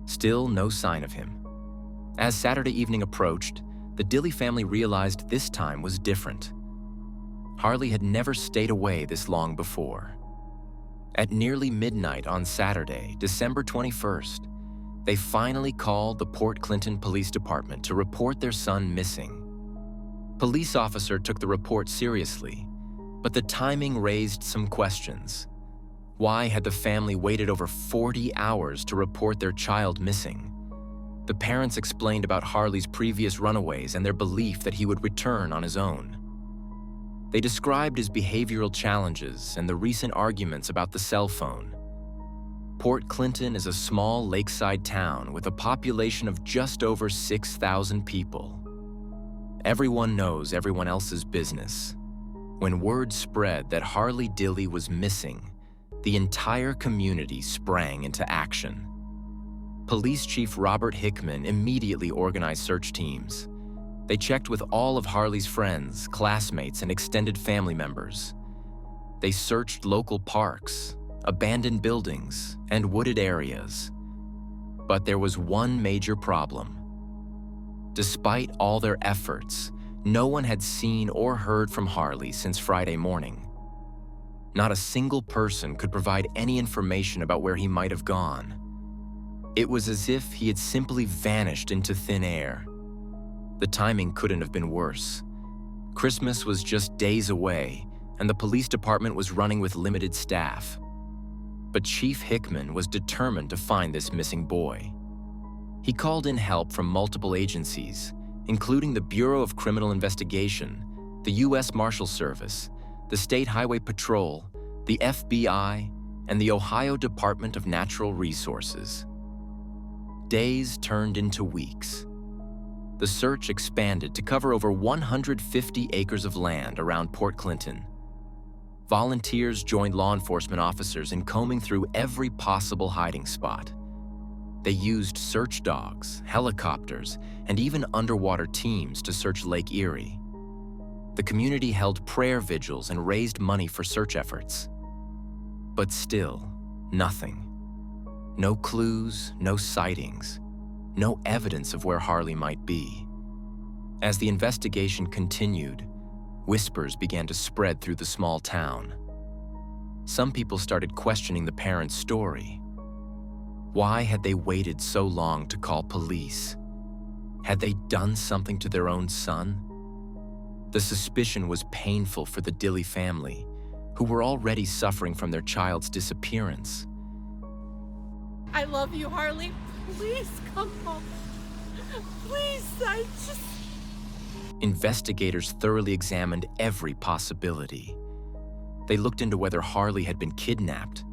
Still no sign of him. As Saturday evening approached, the Dilley family realized this time was different. Harley had never stayed away this long before. At nearly midnight on Saturday, December 21st, they finally called the Port Clinton Police Department to report their son missing. Police officer took the report seriously, but the timing raised some questions. Why had the family waited over 40 hours to report their child missing? The parents explained about Harley's previous runaways and their belief that he would return on his own. They described his behavioral challenges and the recent arguments about the cell phone. Port Clinton is a small lakeside town with a population of just over 6,000 people. Everyone knows everyone else's business. When word spread that Harley Dilley was missing, the entire community sprang into action. Police Chief Robert Hickman immediately organized search teams. They checked with all of Harley's friends, classmates, and extended family members. They searched local parks, abandoned buildings, and wooded areas. But there was one major problem. Despite all their efforts, no one had seen or heard from Harley since Friday morning. Not a single person could provide any information about where he might have gone. It was as if he had simply vanished into thin air. The timing couldn't have been worse. Christmas was just days away, and the police department was running with limited staff. But Chief Hickman was determined to find this missing boy. He called in help from multiple agencies, including the Bureau of Criminal Investigation, the U.S. Marshal Service, the State Highway Patrol, the FBI, and the Ohio Department of Natural Resources. Days turned into weeks. The search expanded to cover over 150 acres of land around Port Clinton. Volunteers joined law enforcement officers in combing through every possible hiding spot. They used search dogs, helicopters, and even underwater teams to search Lake Erie. The community held prayer vigils and raised money for search efforts. But still, nothing. No clues, no sightings, no evidence of where Harley might be. As the investigation continued, whispers began to spread through the small town. Some people started questioning the parents' story. Why had they waited so long to call police? Had they done something to their own son? The suspicion was painful for the Dilly family, who were already suffering from their child's disappearance. I love you, Harley. Please come home. Please, Investigators thoroughly examined every possibility. They looked into whether Harley had been kidnapped.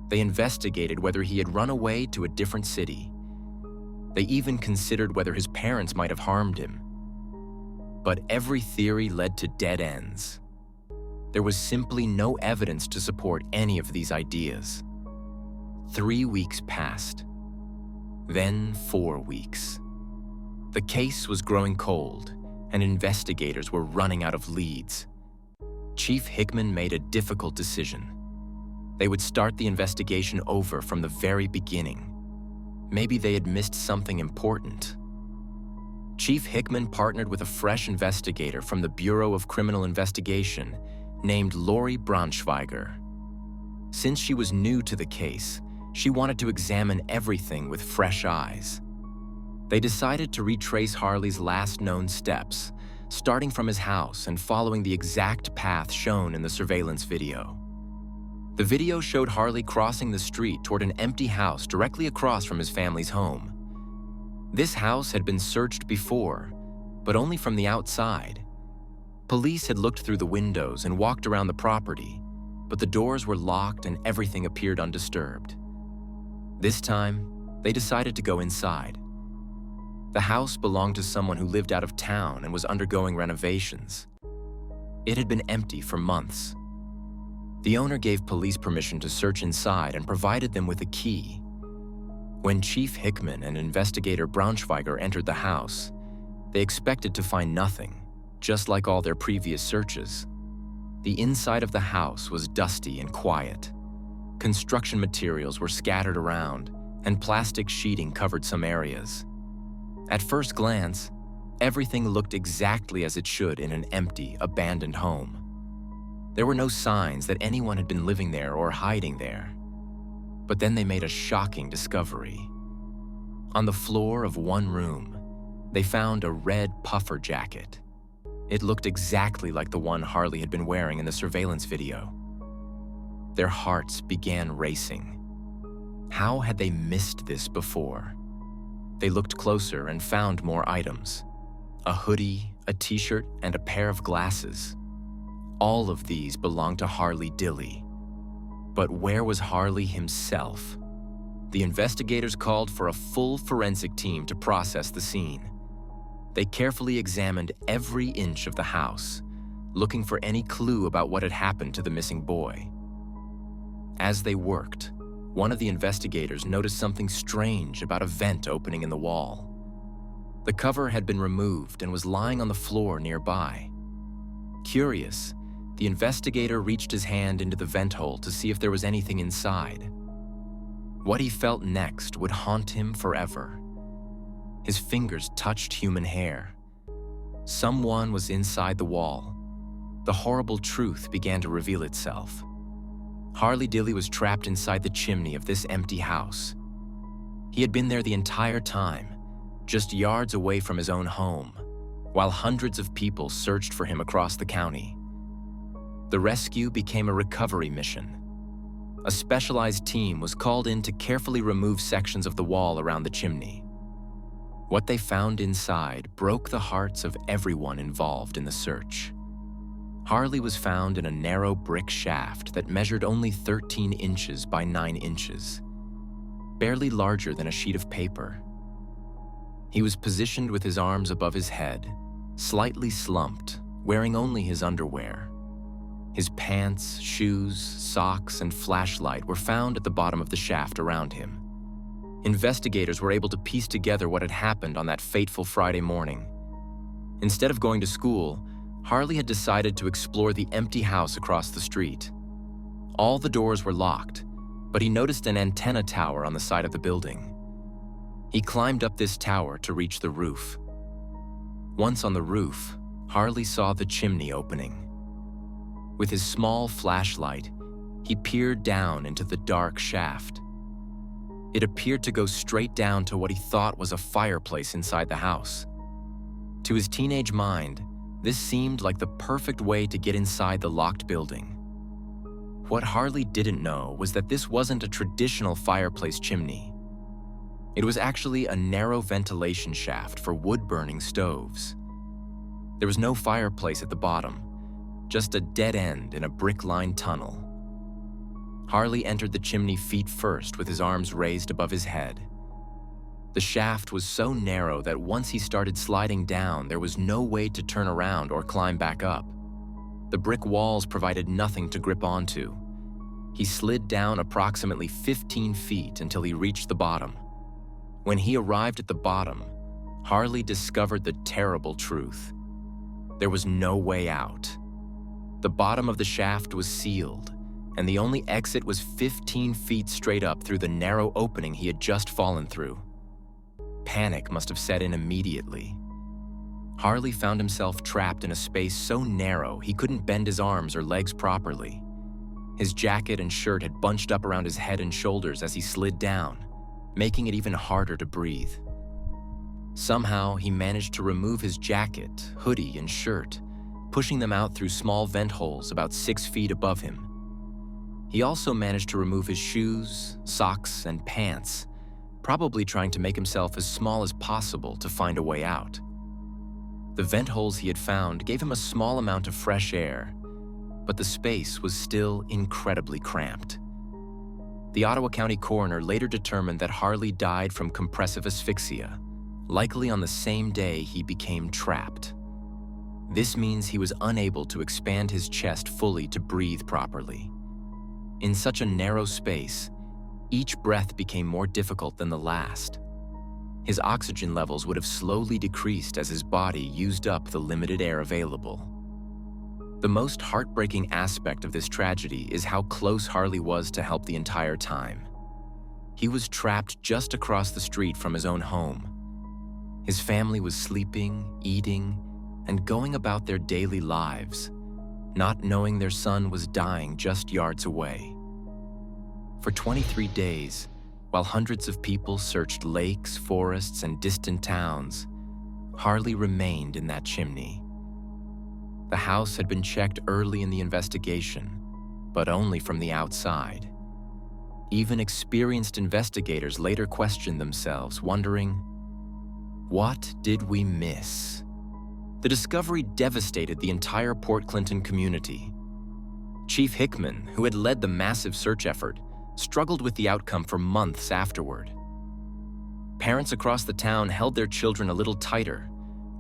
They investigated whether he had run away to a different city. They even considered whether his parents might have harmed him. But every theory led to dead ends. There was simply no evidence to support any of these ideas. 3 weeks passed. Then 4 weeks. The case was growing cold, and investigators were running out of leads. Chief Hickman made a difficult decision. They would start the investigation over from the very beginning. Maybe they had missed something important. Chief Hickman partnered with a fresh investigator from the Bureau of Criminal Investigation named Lori Braunschweiger. Since she was new to the case, she wanted to examine everything with fresh eyes. They decided to retrace Harley's last known steps, starting from his house and following the exact path shown in the surveillance video. The video showed Harley crossing the street toward an empty house directly across from his family's home. This house had been searched before, but only from the outside. Police had looked through the windows and walked around the property, but the doors were locked and everything appeared undisturbed. This time, they decided to go inside. The house belonged to someone who lived out of town and was undergoing renovations. It had been empty for months. The owner gave police permission to search inside and provided them with a key. When Chief Hickman and investigator Braunschweiger entered the house, they expected to find nothing, just like all their previous searches. The inside of the house was dusty and quiet. Construction materials were scattered around, and plastic sheeting covered some areas. At first glance, everything looked exactly as it should in an empty, abandoned home. There were no signs that anyone had been living there or hiding there. But then they made a shocking discovery. On the floor of one room, they found a red puffer jacket. It looked exactly like the one Harley had been wearing in the surveillance video. Their hearts began racing. How had they missed this before? They looked closer and found more items. A hoodie, a t-shirt, and a pair of glasses. All of these belonged to Harley Dilly. But where was Harley himself? The investigators called for a full forensic team to process the scene. They carefully examined every inch of the house, looking for any clue about what had happened to the missing boy. As they worked, one of the investigators noticed something strange about a vent opening in the wall. The cover had been removed and was lying on the floor nearby. Curious, the investigator reached his hand into the vent hole to see if there was anything inside. What he felt next would haunt him forever. His fingers touched human hair. Someone was inside the wall. The horrible truth began to reveal itself. Harley Dilly was trapped inside the chimney of this empty house. He had been there the entire time, just yards away from his own home, while hundreds of people searched for him across the county. The rescue became a recovery mission. A specialized team was called in to carefully remove sections of the wall around the chimney. What they found inside broke the hearts of everyone involved in the search. Harley was found in a narrow brick shaft that measured only 13 inches by 9 inches, barely larger than a sheet of paper. He was positioned with his arms above his head, slightly slumped, wearing only his underwear. His pants, shoes, socks, and flashlight were found at the bottom of the shaft around him. Investigators were able to piece together what had happened on that fateful Friday morning. Instead of going to school, Harley had decided to explore the empty house across the street. All the doors were locked, but he noticed an antenna tower on the side of the building. He climbed up this tower to reach the roof. Once on the roof, Harley saw the chimney opening. With his small flashlight, he peered down into the dark shaft. It appeared to go straight down to what he thought was a fireplace inside the house. To his teenage mind, this seemed like the perfect way to get inside the locked building. What Harley didn't know was that this wasn't a traditional fireplace chimney. It was actually a narrow ventilation shaft for wood-burning stoves. There was no fireplace at the bottom, just a dead end in a brick-lined tunnel. Harley entered the chimney feet first with his arms raised above his head. The shaft was so narrow that once he started sliding down, there was no way to turn around or climb back up. The brick walls provided nothing to grip onto. He slid down approximately 15 feet until he reached the bottom. When he arrived at the bottom, Harley discovered the terrible truth. There was no way out. The bottom of the shaft was sealed, and the only exit was 15 feet straight up through the narrow opening he had just fallen through. Panic must have set in immediately. Harley found himself trapped in a space so narrow he couldn't bend his arms or legs properly. His jacket and shirt had bunched up around his head and shoulders as he slid down, making it even harder to breathe. Somehow, he managed to remove his jacket, hoodie, and shirt, pushing them out through small vent holes about 6 feet above him. He also managed to remove his shoes, socks, and pants, probably trying to make himself as small as possible to find a way out. The vent holes he had found gave him a small amount of fresh air, but the space was still incredibly cramped. The Ottawa County coroner later determined that Harley died from compressive asphyxia, likely on the same day he became trapped. This means he was unable to expand his chest fully to breathe properly. In such a narrow space, each breath became more difficult than the last. His oxygen levels would have slowly decreased as his body used up the limited air available. The most heartbreaking aspect of this tragedy is how close Harley was to help the entire time. He was trapped just across the street from his own home. His family was sleeping, eating, and going about their daily lives, not knowing their son was dying just yards away. For 23 days, while hundreds of people searched lakes, forests, and distant towns, Harley remained in that chimney. The house had been checked early in the investigation, but only from the outside. Even experienced investigators later questioned themselves, wondering, what did we miss? The discovery devastated the entire Port Clinton community. Chief Hickman, who had led the massive search effort, struggled with the outcome for months afterward. Parents across the town held their children a little tighter,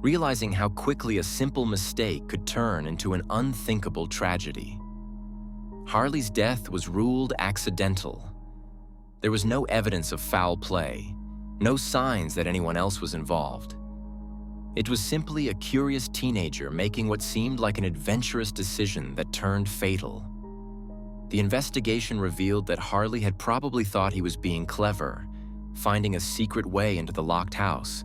realizing how quickly a simple mistake could turn into an unthinkable tragedy. Harley's death was ruled accidental. There was no evidence of foul play, no signs that anyone else was involved. It was simply a curious teenager making what seemed like an adventurous decision that turned fatal. The investigation revealed that Harley had probably thought he was being clever, finding a secret way into the locked house.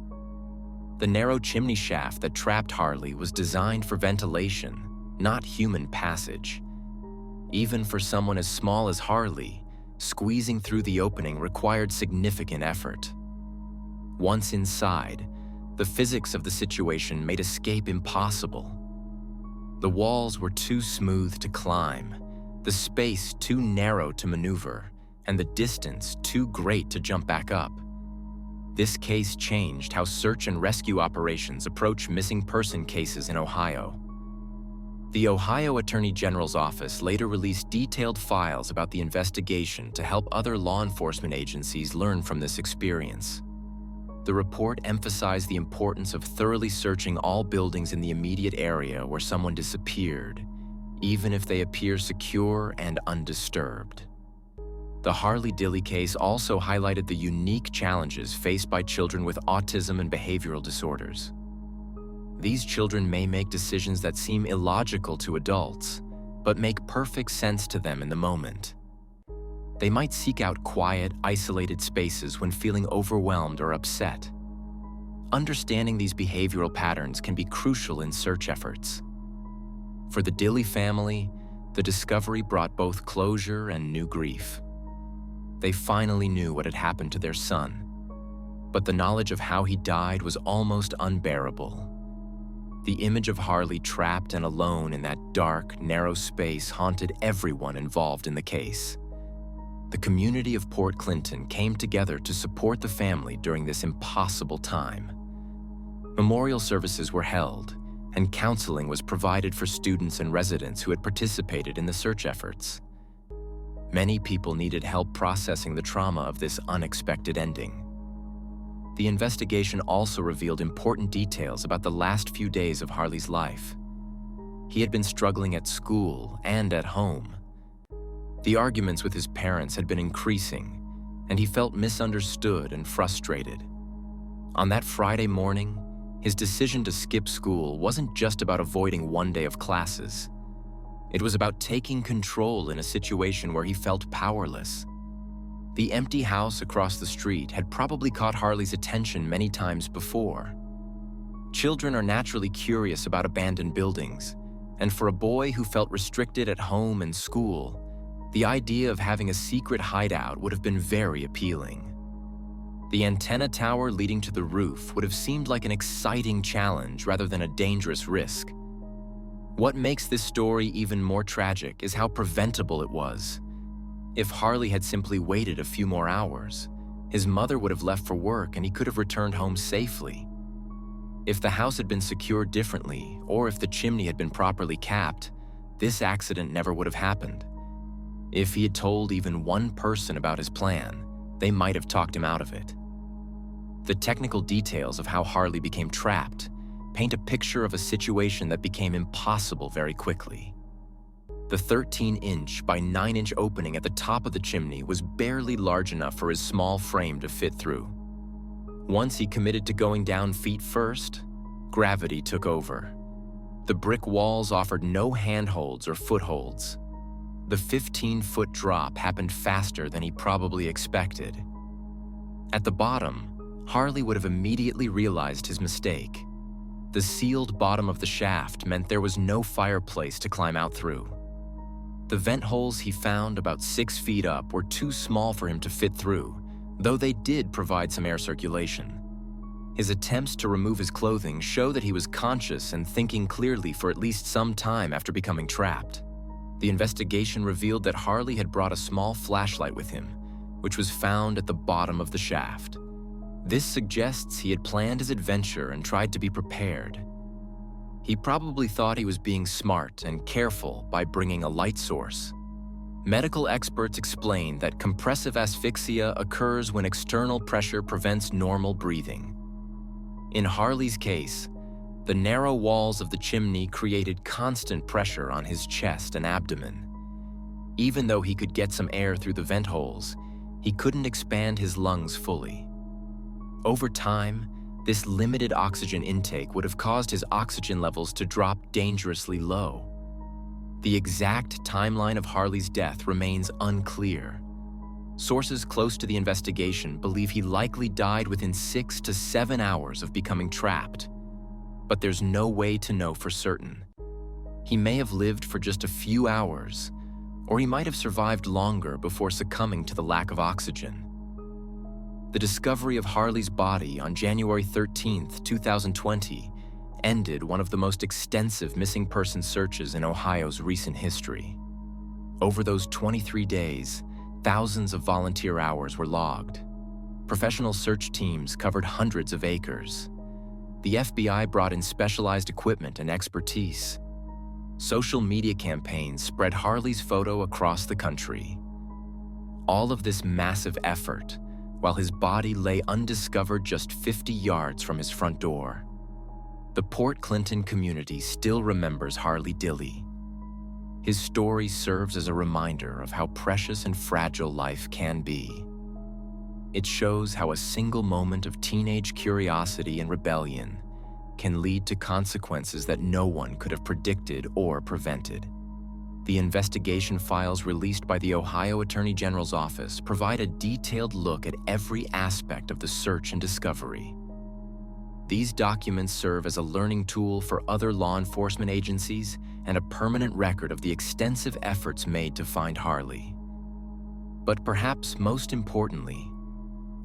The narrow chimney shaft that trapped Harley was designed for ventilation, not human passage. Even for someone as small as Harley, squeezing through the opening required significant effort. Once inside, the physics of the situation made escape impossible. The walls were too smooth to climb, the space too narrow to maneuver, and the distance too great to jump back up. This case changed how search and rescue operations approach missing person cases in Ohio. The Ohio Attorney General's office later released detailed files about the investigation to help other law enforcement agencies learn from this experience. The report emphasized the importance of thoroughly searching all buildings in the immediate area where someone disappeared, even if they appear secure and undisturbed. The Harley Dilley case also highlighted the unique challenges faced by children with autism and behavioral disorders. These children may make decisions that seem illogical to adults, but make perfect sense to them in the moment. They might seek out quiet, isolated spaces when feeling overwhelmed or upset. Understanding these behavioral patterns can be crucial in search efforts. For the Dilley family, the discovery brought both closure and new grief. They finally knew what had happened to their son, but the knowledge of how he died was almost unbearable. The image of Harley trapped and alone in that dark, narrow space haunted everyone involved in the case. The community of Port Clinton came together to support the family during this impossible time. Memorial services were held, and counseling was provided for students and residents who had participated in the search efforts. Many people needed help processing the trauma of this unexpected ending. The investigation also revealed important details about the last few days of Harley's life. He had been struggling at school and at home. The arguments with his parents had been increasing, and he felt misunderstood and frustrated. On that Friday morning, his decision to skip school wasn't just about avoiding one day of classes. It was about taking control in a situation where he felt powerless. The empty house across the street had probably caught Harley's attention many times before. Children are naturally curious about abandoned buildings, and for a boy who felt restricted at home and school, the idea of having a secret hideout would have been very appealing. The antenna tower leading to the roof would have seemed like an exciting challenge rather than a dangerous risk. What makes this story even more tragic is how preventable it was. If Harley had simply waited a few more hours, his mother would have left for work and he could have returned home safely. If the house had been secured differently, or if the chimney had been properly capped, this accident never would have happened. If he had told even one person about his plan, they might have talked him out of it. The technical details of how Harley became trapped paint a picture of a situation that became impossible very quickly. The 13-inch by 9-inch opening at the top of the chimney was barely large enough for his small frame to fit through. Once he committed to going down feet first, gravity took over. The brick walls offered no handholds or footholds. The 15-foot drop happened faster than he probably expected. At the bottom, Harley would have immediately realized his mistake. The sealed bottom of the shaft meant there was no fireplace to climb out through. The vent holes he found about 6 feet up were too small for him to fit through, though they did provide some air circulation. His attempts to remove his clothing show that he was conscious and thinking clearly for at least some time after becoming trapped. The investigation revealed that Harley had brought a small flashlight with him, which was found at the bottom of the shaft. This suggests he had planned his adventure and tried to be prepared. He probably thought he was being smart and careful by bringing a light source. Medical experts explain that compressive asphyxia occurs when external pressure prevents normal breathing. In Harley's case, the narrow walls of the chimney created constant pressure on his chest and abdomen. Even though he could get some air through the vent holes, he couldn't expand his lungs fully. Over time, this limited oxygen intake would have caused his oxygen levels to drop dangerously low. The exact timeline of Harley's death remains unclear. Sources close to the investigation believe he likely died within 6 to 7 hours of becoming trapped, but there's no way to know for certain. He may have lived for just a few hours, or he might have survived longer before succumbing to the lack of oxygen. The discovery of Harley's body on January 13, 2020, ended one of the most extensive missing person searches in Ohio's recent history. Over those 23 days, thousands of volunteer hours were logged. Professional search teams covered hundreds of acres. The FBI brought in specialized equipment and expertise. Social media campaigns spread Harley's photo across the country. All of this massive effort, while his body lay undiscovered just 50 yards from his front door. The Port Clinton community still remembers Harley Dilley. His story serves as a reminder of how precious and fragile life can be. It shows how a single moment of teenage curiosity and rebellion can lead to consequences that no one could have predicted or prevented. The investigation files released by the Ohio Attorney General's office provide a detailed look at every aspect of the search and discovery. These documents serve as a learning tool for other law enforcement agencies and a permanent record of the extensive efforts made to find Harley. But perhaps most importantly,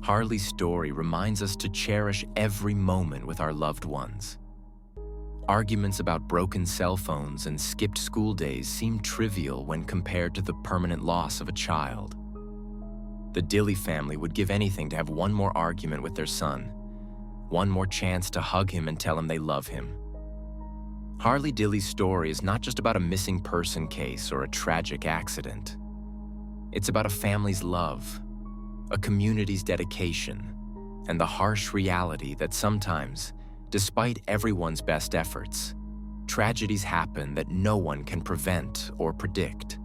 Harley's story reminds us to cherish every moment with our loved ones. Arguments about broken cell phones and skipped school days seem trivial when compared to the permanent loss of a child. The Dilly family would give anything to have one more argument with their son, one more chance to hug him and tell him they love him. Harley Dilly's story is not just about a missing person case or a tragic accident. It's about a family's love, a community's dedication, and the harsh reality that sometimes, despite everyone's best efforts, tragedies happen that no one can prevent or predict.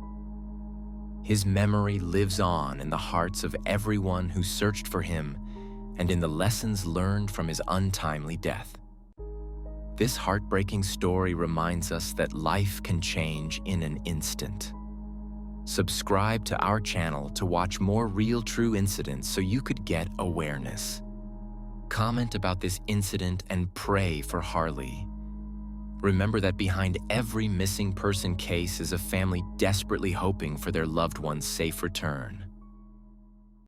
His memory lives on in the hearts of everyone who searched for him and in the lessons learned from his untimely death. This heartbreaking story reminds us that life can change in an instant. Subscribe to our channel to watch more real, true incidents so you could get awareness. Comment about this incident and pray for Harley. Remember that behind every missing person case is a family desperately hoping for their loved one's safe return.